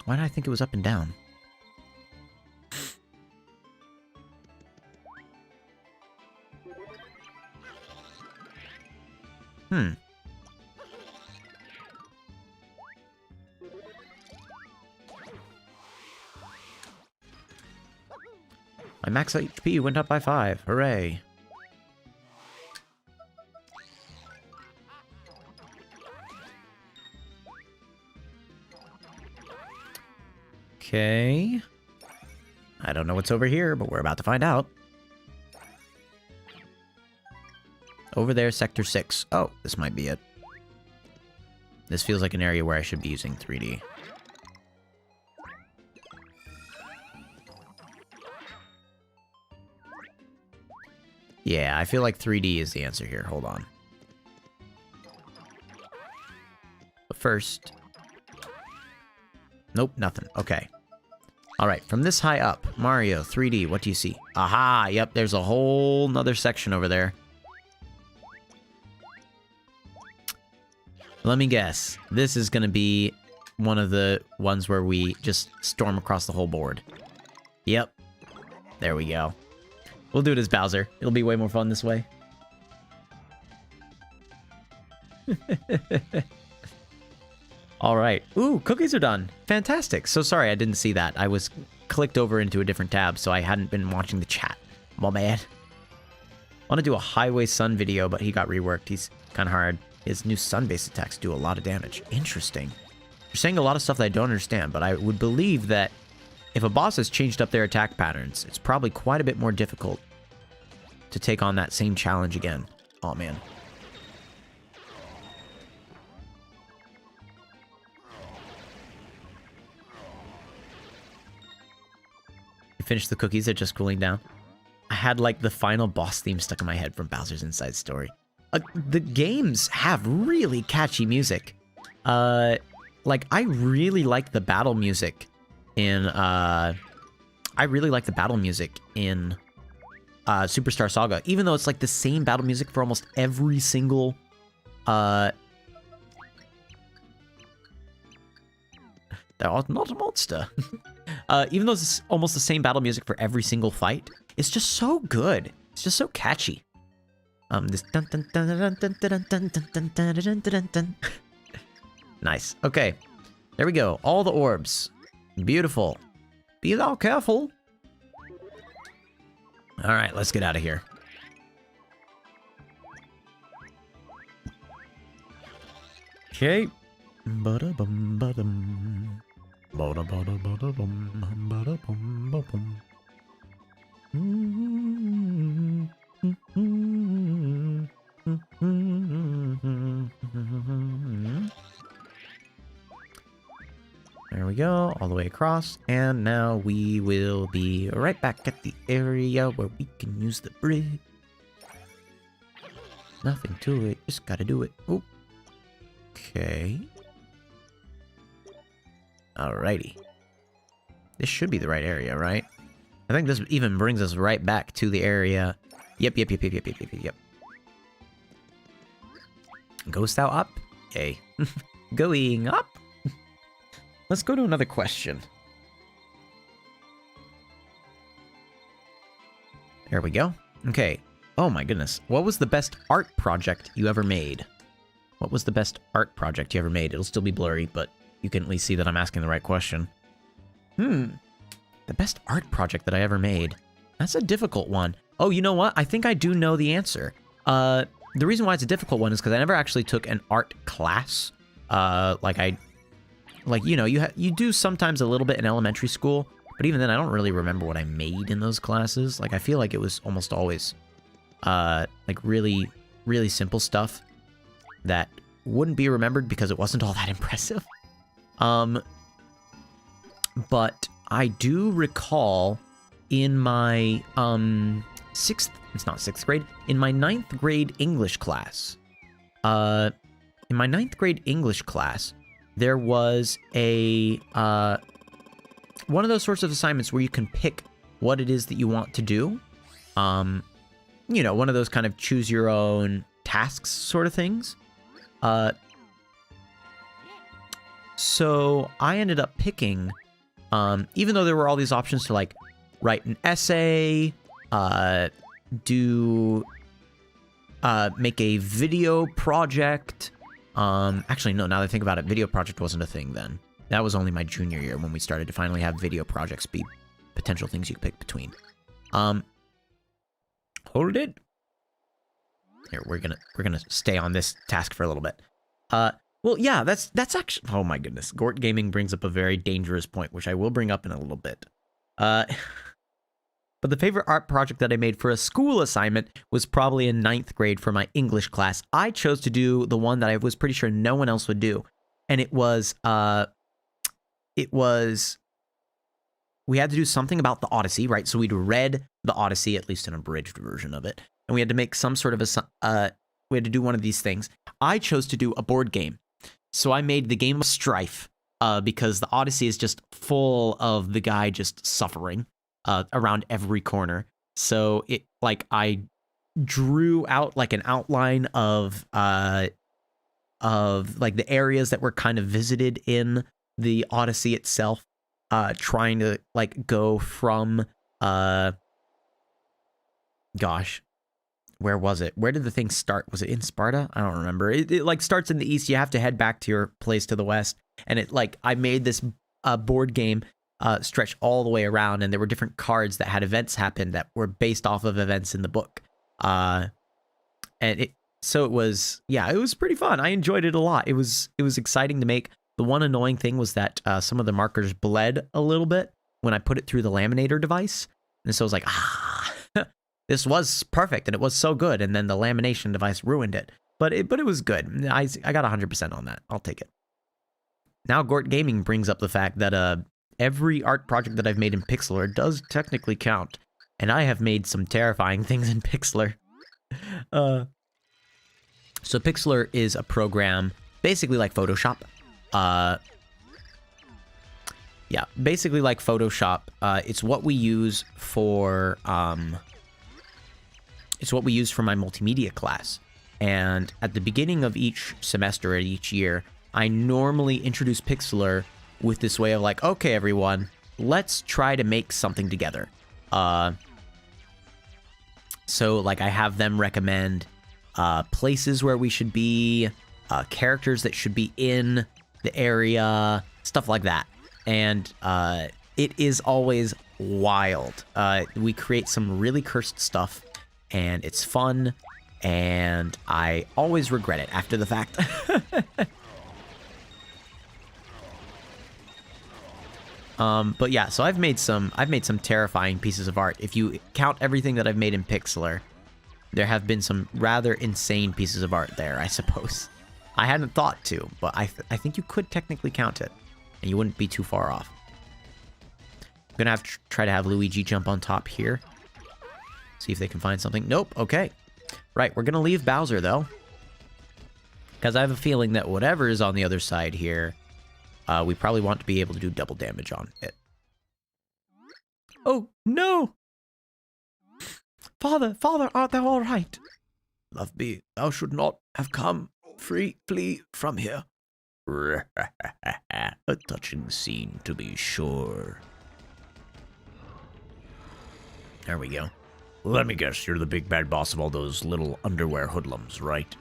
Why did I think it was up and down? Hmm. My max HP went up by 5. Hooray. Okay. I don't know what's over here, but we're about to find out. Over there, Sector 6. Oh, this might be it. This feels like an area where I should be using 3D. Yeah, I feel like 3D is the answer here. Hold on. But first... Nope, nothing. Okay. Alright, from this high up, Mario, 3D, what do you see? Aha! Yep, there's a whole nother section over there. Let me guess. This is gonna be one of the ones where we just storm across the whole board. Yep. There we go. We'll do it as Bowser. It'll be way more fun this way. Alright. Ooh, cookies are done. Fantastic. So sorry I didn't see that. I was clicked over into a different tab, so I hadn't been watching the chat. My bad. I want to do a Highway Sun video, but he got reworked. He's kind of hard. His new sun-based attacks do a lot of damage. Interesting. You're saying a lot of stuff that I don't understand, but I would believe that if a boss has changed up their attack patterns, it's probably quite a bit more difficult to take on that same challenge again. Oh, man. You finished the cookies, they're just cooling down. I had, like, the final boss theme stuck in my head from Bowser's Inside Story. The games have really catchy music. Like, I really like the battle music in, Superstar Saga, even though it's like the same battle music for almost every single, Thou art not a monster. Even though it's almost the same battle music for every single fight, it's just so good. It's just so catchy. This dun dun dun dun dun dun dun dun dun dun dun dun. Nice. Okay. There we go. All the orbs. Beautiful. Be thou careful. Alright, let's get out of here. Okay. Ba-da-bum, ba-dum. Ba-da-ba-da-ba-da-bum, ba-da-bum, ba-bum. There we go, all the way across, and now we will be right back at the area where we can use the bridge. Nothing to it, just gotta do it. Oop. Okay. Alrighty. This should be the right area, right? I think this even brings us right back to the area. Yep. Goest thou up? Yay. Going up? Let's go to another question. There we go. Okay. Oh my goodness. What was the best art project you ever made? What was the best art project you ever made? It'll still be blurry, but you can at least see that I'm asking the right question. The best art project that I ever made. That's a difficult one. Oh, you know what? I think I do know the answer. The reason why it's a difficult one is because I never actually took an art class. You do sometimes a little bit in elementary school, but even then I don't really remember what I made in those classes. Like, I feel like it was almost always, like really, really simple stuff that wouldn't be remembered because it wasn't all that impressive. But I do recall in my, it's not 6th grade, in my 9th grade English class, there was a, one of those sorts of assignments where you can pick what it is that you want to do. you know, one of those kind of choose your own tasks sort of things. So I ended up picking, even though there were all these options to like write an essay, make a video project. Actually, no, now that I think about it, video project wasn't a thing then. That was only my junior year when we started to finally have video projects be potential things you could pick between. Hold it. Here, we're gonna stay on this task for a little bit. Well, yeah, that's actually, oh my goodness. Gort Gaming brings up a very dangerous point, which I will bring up in a little bit. But the favorite art project that I made for a school assignment was probably in 9th grade for my English class. I chose to do the one that I was pretty sure no one else would do. And it was, we had to do something about the Odyssey, right? So we'd read the Odyssey, at least an abridged version of it. And we had to make some sort of we had to do one of these things. I chose to do a board game. So I made the game of Strife, because the Odyssey is just full of the guy just suffering around every corner. So it, like, I drew out like an outline of like the areas that were kind of visited in the Odyssey itself, trying to like go from gosh, where was it? Where did the thing start? Was it in Sparta? I don't remember. It like starts in the east. You have to head back to your place to the west. And it like, I made this board game stretch all the way around, and there were different cards that had events happen that were based off of events in the book. So it was, yeah, it was pretty fun. I enjoyed it a lot. It was exciting to make. The one annoying thing was that some of the markers bled a little bit when I put it through the laminator device. And so I was like, this was perfect, and it was so good, and then the lamination device ruined it. But it was good. I got 100% on that. I'll take it. Now, Gort Gaming brings up the fact that every art project that I've made in Pixlr does technically count, and I have made some terrifying things in Pixlr. So Pixlr is a program basically like Photoshop. Yeah, basically like Photoshop. It's what we use for my multimedia class. And at the beginning of each semester at each year, I normally introduce Pixlr with this way of like, okay, everyone, let's try to make something together. So like I have them recommend places where we should be, characters that should be in the area, stuff like that. And it is always wild. We create some really cursed stuff, and it's fun, and I always regret it after the fact. But yeah, so I've made some terrifying pieces of art. If you count everything that I've made in Pixlr, there have been some rather insane pieces of art there, I suppose. I hadn't thought to, but I think you could technically count it, and you wouldn't be too far off. I'm gonna have to try to have Luigi jump on top here. See if they can find something. Nope, okay. Right, we're gonna leave Bowser, though, because I have a feeling that whatever is on the other side here, we probably want to be able to do double damage on it. Oh, no! Father, art thou all right? Love me, thou should not have come. Flee from here. A touching scene, to be sure. There we go. Let me guess, you're the big bad boss of all those little underwear hoodlums, right?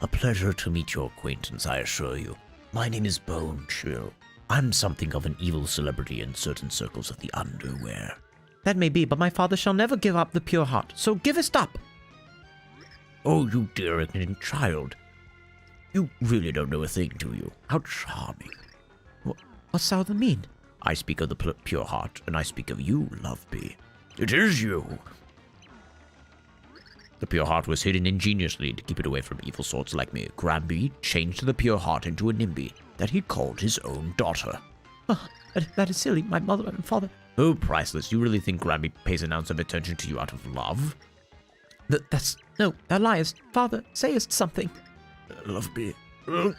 A pleasure to meet your acquaintance, I assure you. My name is Bone Chill. I'm something of an evil celebrity in certain circles of the underwear. That may be, but my father shall never give up the pure heart, so give it up. Oh, you dear ignorant child. You really don't know a thing, do you? How charming. What's that mean? I speak of the pure heart, and I speak of you, Loveby. It is you. The pure heart was hidden ingeniously to keep it away from evil sorts like me. Granby changed the pure heart into a NIMBY that he called his own daughter. Oh, that is silly. My mother and father... Oh, priceless. You really think Granby pays an ounce of attention to you out of love? No, thou liest. Father, sayest something. Loveby. The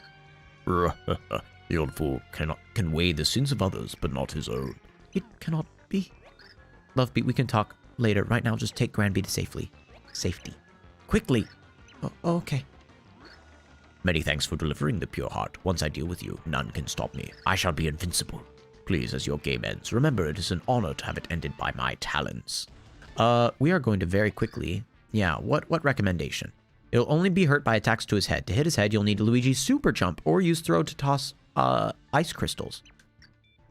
old fool can weigh the sins of others, but not his own. It cannot be. Loveby, we can talk later. Right now, just take Granby to safety. safety. Quickly. Okay. Many thanks for delivering the pure heart. Once I deal with you, none can stop me. I shall be invincible. Please, as your game ends, remember it is an honor to have it ended by my talons. We are going to very quickly... Yeah, what recommendation? It'll only be hurt by attacks to his head. To hit his head, you'll need Luigi's super jump or use throw to toss ice crystals.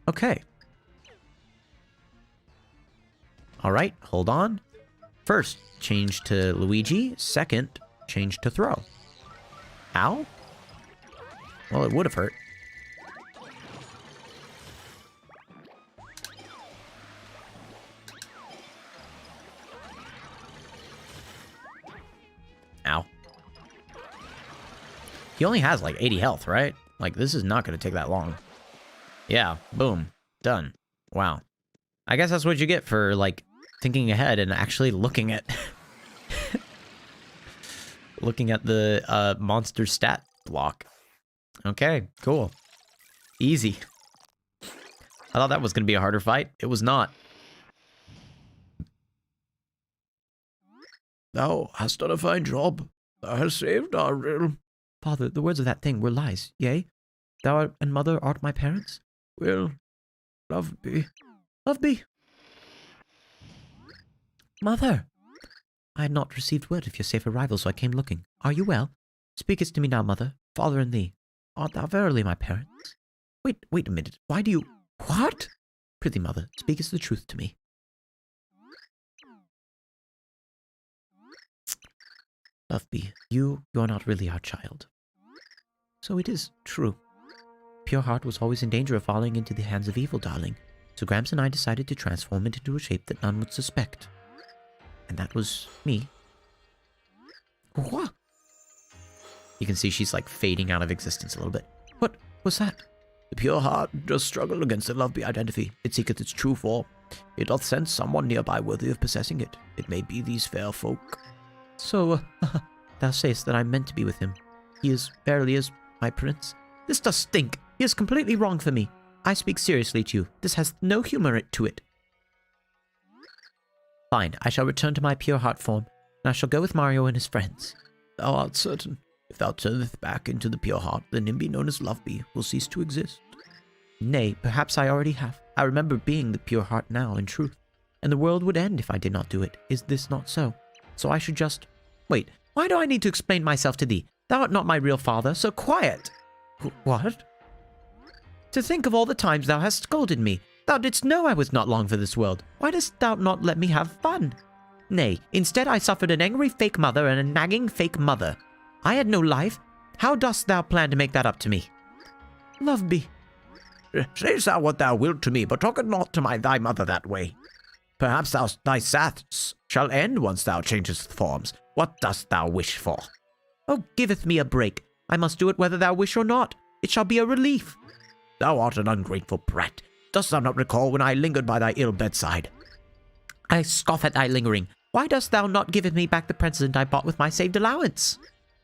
Okay. All right, hold on. First, change to Luigi. Second, change to throw. Ow? Well, it would have hurt. Ow. He only has like 80 health, right? Like, this is not going to take that long. Yeah, boom. Done. Wow. I guess that's what you get for, like, thinking ahead and actually looking at... looking at the monster stat block. Okay, cool. Easy. I thought that was going to be a harder fight. It was not. Thou hast done a fine job. Thou hast saved our realm. Father, the words of that thing were lies, yea? Thou and mother art my parents? Well, love me. Love me. Mother! I had not received word of your safe arrival, so I came looking. Are you well? Speakest to me now, mother, father and thee. Art thou verily my parents? Wait a minute. Why do you... What? Prithee, mother, speakest the truth to me. Love me, you are not really our child. So it is true. Pure Heart was always in danger of falling into the hands of evil, darling. So Gramps and I decided to transform it into a shape that none would suspect. And that was me. What? You can see she's like fading out of existence a little bit. What was that? The pure heart does struggle against the love-be identity. It seeketh its true form. It doth sense someone nearby worthy of possessing it. It may be these fair folk. So, thou sayest that I'm meant to be with him. He is verily as my prince. This does stink. He is completely wrong for me. I speak seriously to you. This has no humor to it. Fine, I shall return to my pure heart form, and I shall go with Mario and his friends. Thou art certain. If thou turneth back into the pure heart, the Nimby known as Loveby will cease to exist. Nay, perhaps I already have. I remember being the pure heart now, in truth. And the world would end if I did not do it. Is this not so? So I should just... Wait, why do I need to explain myself to thee? Thou art not my real father, so quiet! What? To think of all the times thou hast scolded me. Thou didst know I was not long for this world. Why dost thou not let me have fun? Nay, instead I suffered an angry fake mother and a nagging fake mother. I had no life. How dost thou plan to make that up to me? Love me. Say thou what thou wilt to me, but talk it not to thy mother that way. Perhaps thy saths shall end once thou changest forms. What dost thou wish for? Oh, giveth me a break. I must do it whether thou wish or not. It shall be a relief. Thou art an ungrateful brat. Dost thou not recall when I lingered by thy ill bedside? I scoff at thy lingering. Why dost thou not give me back the present I bought with my saved allowance?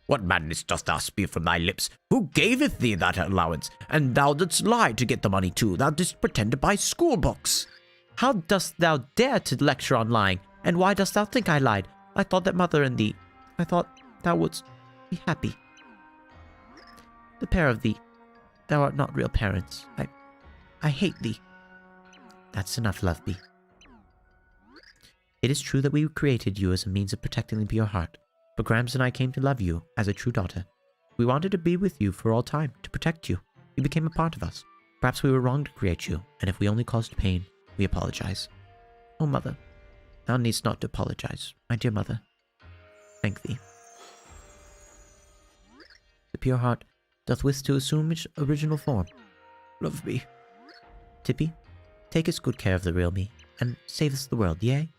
What madness dost thou spew from thy lips? Who gaveth thee that allowance? And thou didst lie to get the money too. Thou didst pretend to buy school books. How dost thou dare to lecture on lying? And why dost thou think I lied? I thought that mother and thee... I thought thou wouldst be happy. The pair of thee. Thou art not real parents. I hate thee. That's enough, Loveby. It is true that we created you as a means of protecting the pure heart, but Grams and I came to love you as a true daughter. We wanted to be with you for all time, to protect you. You became a part of us. Perhaps we were wrong to create you, and if we only caused pain, we apologize. Oh, mother, thou needst not to apologize, my dear mother. Thank thee. The pure heart doth wish to assume its original form. Love me. Tippy, takest good care of the real me, and savest the world, yea?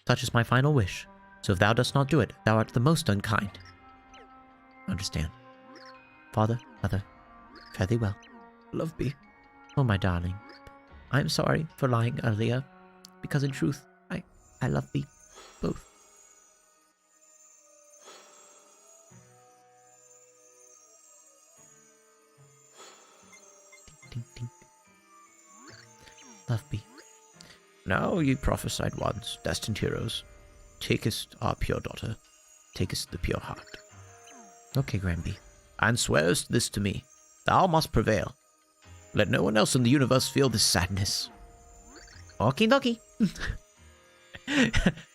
Such is my final wish, so if thou dost not do it, thou art the most unkind. Understand. Father, mother, fare thee well. Love me. Oh, my darling, I am sorry for lying earlier, because in truth, I love thee both. Ding, ding, ding. Love me. Now ye prophesied ones, destined heroes. Takest our pure daughter, takest the pure heart. Okay, Granby. And swearest this to me, thou must prevail. Let no one else in the universe feel this sadness. Okie dokie.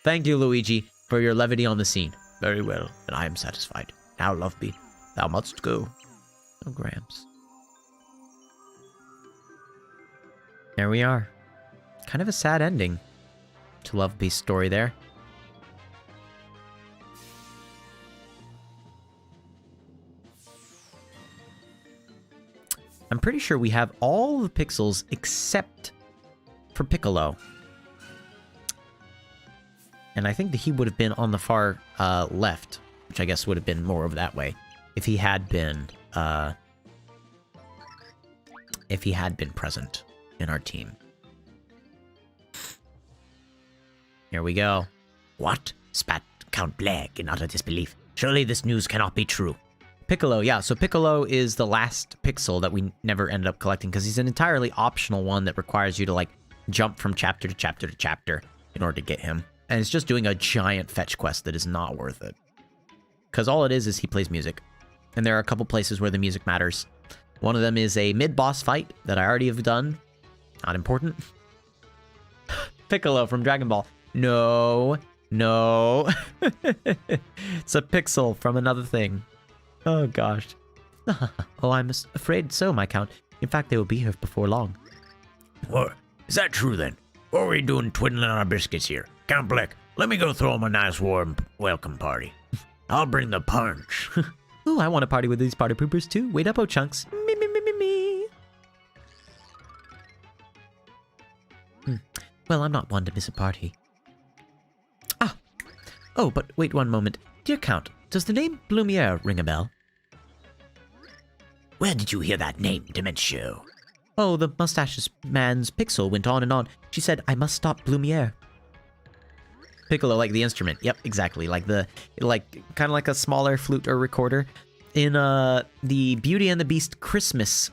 Thank you, Luigi, for your levity on the scene. Very well, and I am satisfied. Now, Loveby, thou must go. Oh, Gramps. There we are. Kind of a sad ending to Lovebee's story there. I'm pretty sure we have all the pixels except for Piccolo. And I think that he would have been on the far left, which I guess would have been more of that way if he had been present in our team. Here we go. What? Spat Count Black in utter disbelief. Surely this news cannot be true. Piccolo, yeah, so Piccolo is the last pixel that we never ended up collecting because he's an entirely optional one that requires you to, like, jump from chapter to chapter to chapter in order to get him. And it's just doing a giant fetch quest that is not worth it. Because all it is he plays music. And there are a couple places where the music matters. One of them is a mid-boss fight that I already have done. Not important. Piccolo from Dragon Ball. No. No. It's a pixel from another thing. Oh, gosh. Oh, I'm afraid so, my Count. In fact, they will be here before long. What? Is that true then? What are we doing twiddling our biscuits here? Count Black, let me go throw him a nice warm welcome party. I'll bring the punch. Ooh, I want to party with these party poopers too. Wait up, oh chunks. Me, me, me, me, me. Well, I'm not one to miss a party. Ah. Oh, but wait one moment. Dear Count, does the name Blumiere ring a bell? Where did you hear that name, Dementio? Oh, the mustaches man's pixel went on and on. She said, I must stop Blumiere. Piccolo, like the instrument. Yep, exactly. Like kind of like a smaller flute or recorder. In the Beauty and the Beast Christmas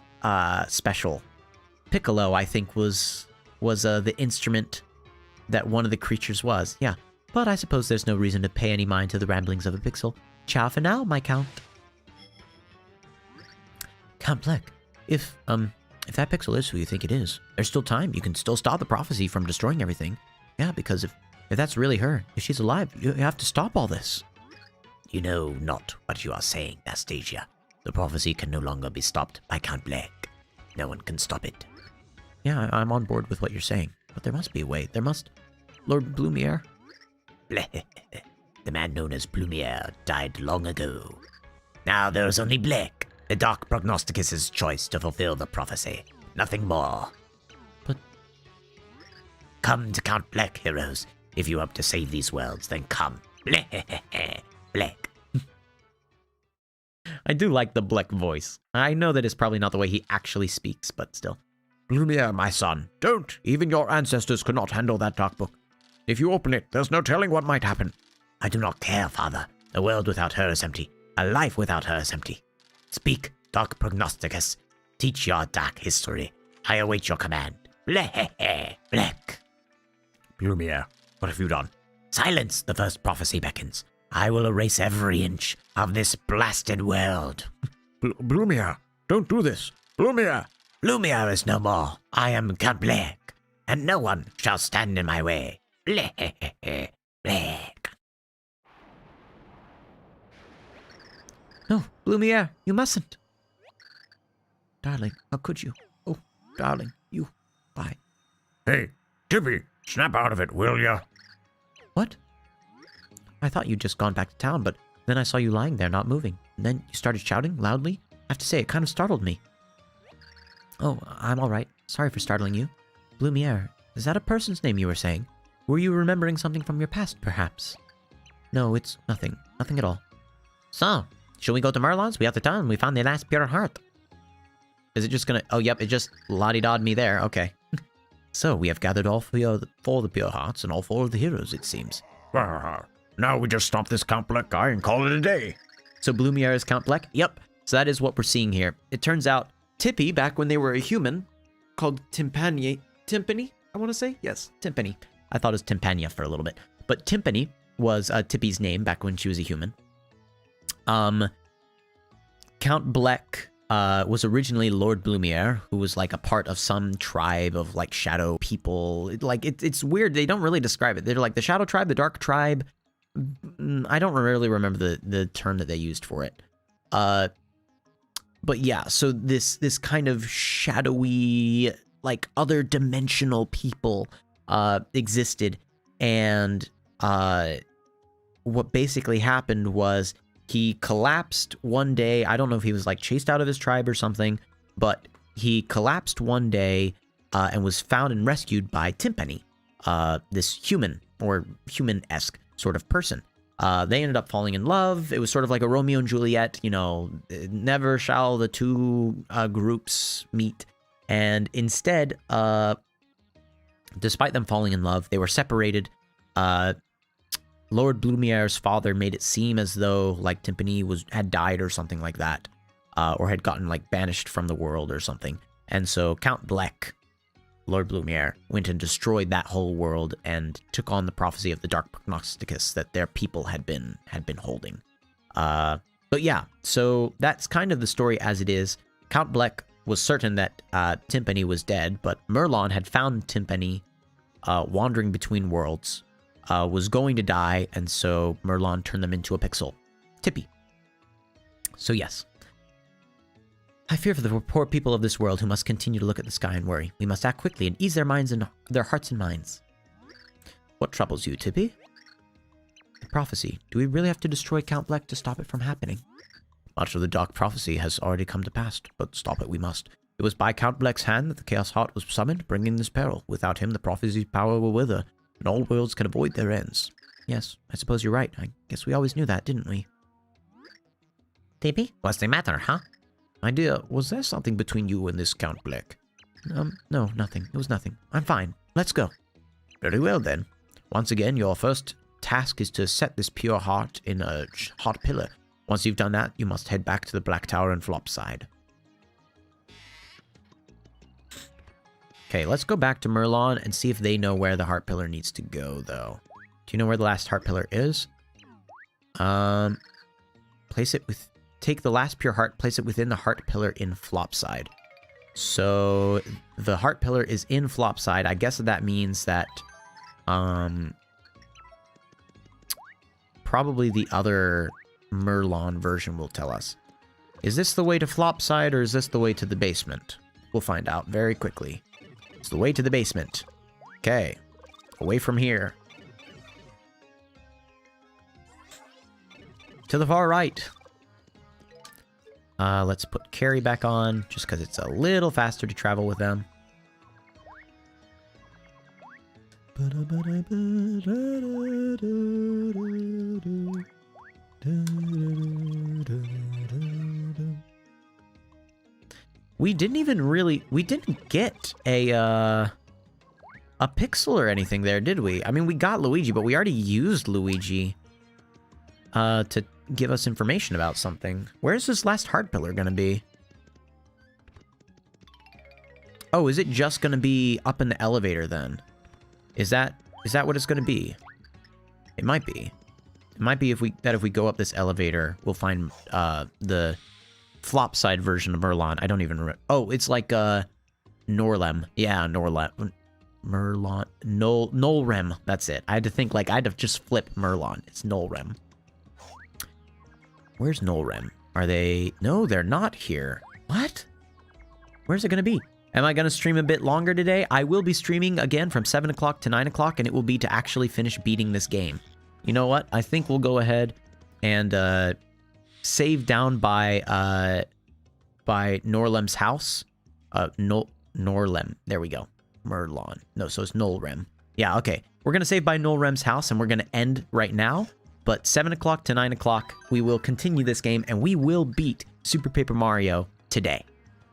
special, Piccolo, I think, was the instrument that one of the creatures was. Yeah, but I suppose there's no reason to pay any mind to the ramblings of a pixel. Ciao for now, my Count. Count Black, if that pixel is who you think it is, there's still time. You can still stop the prophecy from destroying everything. Yeah, because if that's really her, if she's alive, you have to stop all this. You know not what you are saying, Nastasia. The prophecy can no longer be stopped by Count Black. No one can stop it. Yeah, I'm on board with what you're saying, but there must be a way. There must. Lord Blumiere? The man known as Blumiere died long ago. Now there is only Black, the Dark Prognosticus's choice to fulfill the prophecy. Nothing more. But... Come to Count Black, heroes. If you hope to save these worlds, then come. Black. I do like the Black voice. I know that it's probably not the way he actually speaks, but still. Blumiere, my son, don't. Even your ancestors could not handle that dark book. If you open it, there's no telling what might happen. I do not care, father. A world without her is empty. A life without her is empty. Speak, Dark Prognosticus. Teach your dark history. I await your command. Black. Blumiere, what have you done? Silence, the first prophecy beckons. I will erase every inch of this blasted world. Blumiere, don't do this. Blumiere! Lumiere is no more. I am Count Black, and no one shall stand in my way. Black. No, Blumiere, you mustn't. Darling, how could you? Oh, darling, you. Bye. Hey, Tippy, snap out of it, will ya? What? I thought you'd just gone back to town, but then I saw you lying there, not moving. And then you started shouting loudly. I have to say, it kind of startled me. Oh, I'm all right. Sorry for startling you. Blumiere, is that a person's name you were saying? Were you remembering something from your past, perhaps? No, it's nothing. Nothing at all. So, shall we go to Merlin's? We have the time. We found the last pure heart. Is it just gonna... Oh, yep, it just la-di-da'd me there. Okay. So, we have gathered all four of the pure hearts and all four of the heroes, it seems. Now we just stop this Count Black guy and call it a day. So Blumiere is Count Black? Yep. So that is what we're seeing here. It turns out Tippy, back when they were a human, called Timpani, I want to say? Yes, Timpani. I thought it was Timpania for a little bit. But Timpani was Tippy's name back when she was a human. Count Bleck was originally Lord Blumiere, who was like a part of some tribe of like shadow people. It's weird. They don't really describe it. They're like the shadow tribe, the dark tribe. I don't really remember the term that they used for it. But yeah, so this kind of shadowy, like other dimensional people existed, and what basically happened was he collapsed one day. I don't know if he was like chased out of his tribe or something, but he collapsed one day and was found and rescued by Timpani, this human or human-esque sort of person. They ended up falling in love. It was sort of like a Romeo and Juliet, you know, never shall the two groups meet. And instead, despite them falling in love, they were separated. Lord Blumiere's father made it seem as though like Timpani had died or something like that, or had gotten like banished from the world or something. And so Count Bleck, Lord Blumiere, went and destroyed that whole world and took on the prophecy of the Dark Prognosticus that their people had been holding. But yeah, so that's kind of the story as it is. Count Bleck was certain that Timpani was dead, but Merlon had found Timpani wandering between worlds, was going to die, and so Merlon turned them into a pixel. Tippy. So yes. I fear for the poor people of this world who must continue to look at the sky and worry. We must act quickly and ease their minds and their hearts and minds. What troubles you, Tippy? The prophecy. Do we really have to destroy Count Bleck to stop it from happening? Much of the dark prophecy has already come to pass, but stop it we must. It was by Count Bleck's hand that the Chaos Heart was summoned, bringing this peril. Without him, the prophecy's power will wither, and all worlds can avoid their ends. Yes, I suppose you're right. I guess we always knew that, didn't we? Tippy, what's the matter, huh? My dear, was there something between you and this Count Bleck? No, nothing. It was nothing. I'm fine. Let's go. Very well, then. Once again, your first task is to set this pure heart in a heart pillar. Once you've done that, you must head back to the Black Tower and Flopside. Okay, let's go back to Merlon and see if they know where the heart pillar needs to go, though. Do you know where the last heart pillar is? Place it with... Take the last pure heart, place it within the heart pillar in Flopside. So, the heart pillar is in Flopside. I guess that means that... probably the other Merlon version will tell us. Is this the way to Flopside, or is this the way to the basement? We'll find out very quickly. It's the way to the basement. Okay. Away from here. To the far right. Let's put Carrie back on, just because it's a little faster to travel with them. We didn't get a pixel or anything there, did we? I mean, we got Luigi, but we already used Luigi to give us information about something. Where's this last heart pillar gonna be? Oh, is it just gonna be up in the elevator then? Is that what it's gonna be? It might be. It might be if we go up this elevator, we'll find the Flopside version of Merlon. I don't even remember. Oh, it's like Norlem. Yeah, Norlem. Merlon. Nolrem. That's it. I had to think like I'd have just flipped Merlon. It's Nolrem. Where's Nolrem? Are they... No, they're not here. What? Where's it going to be? Am I going to stream a bit longer today? I will be streaming again from 7 o'clock to 9 o'clock, and it will be to actually finish beating this game. You know what? I think we'll go ahead and save down by Norlem's house. Norlem. There we go. Merlon. No, so it's Nolrem. Yeah, okay. We're going to save by Nolrem's house, and we're going to end right now. But 7 o'clock to 9 o'clock, we will continue this game, and we will beat Super Paper Mario today.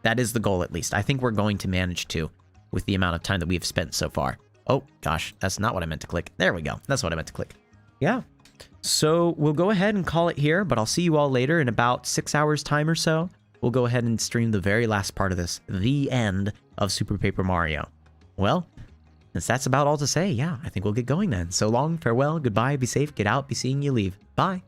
That is the goal, at least. I think we're going to manage to, with the amount of time that we have spent so far. Oh, gosh, that's not what I meant to click. There we go. That's what I meant to click. Yeah. So we'll go ahead and call it here, but I'll see you all later in about 6 hours' time or so. We'll go ahead and stream the very last part of this, the end of Super Paper Mario. Well, that's about all to say. Yeah, I think we'll get going then. So long, farewell, goodbye, be safe, get out, be seeing you leave. Bye.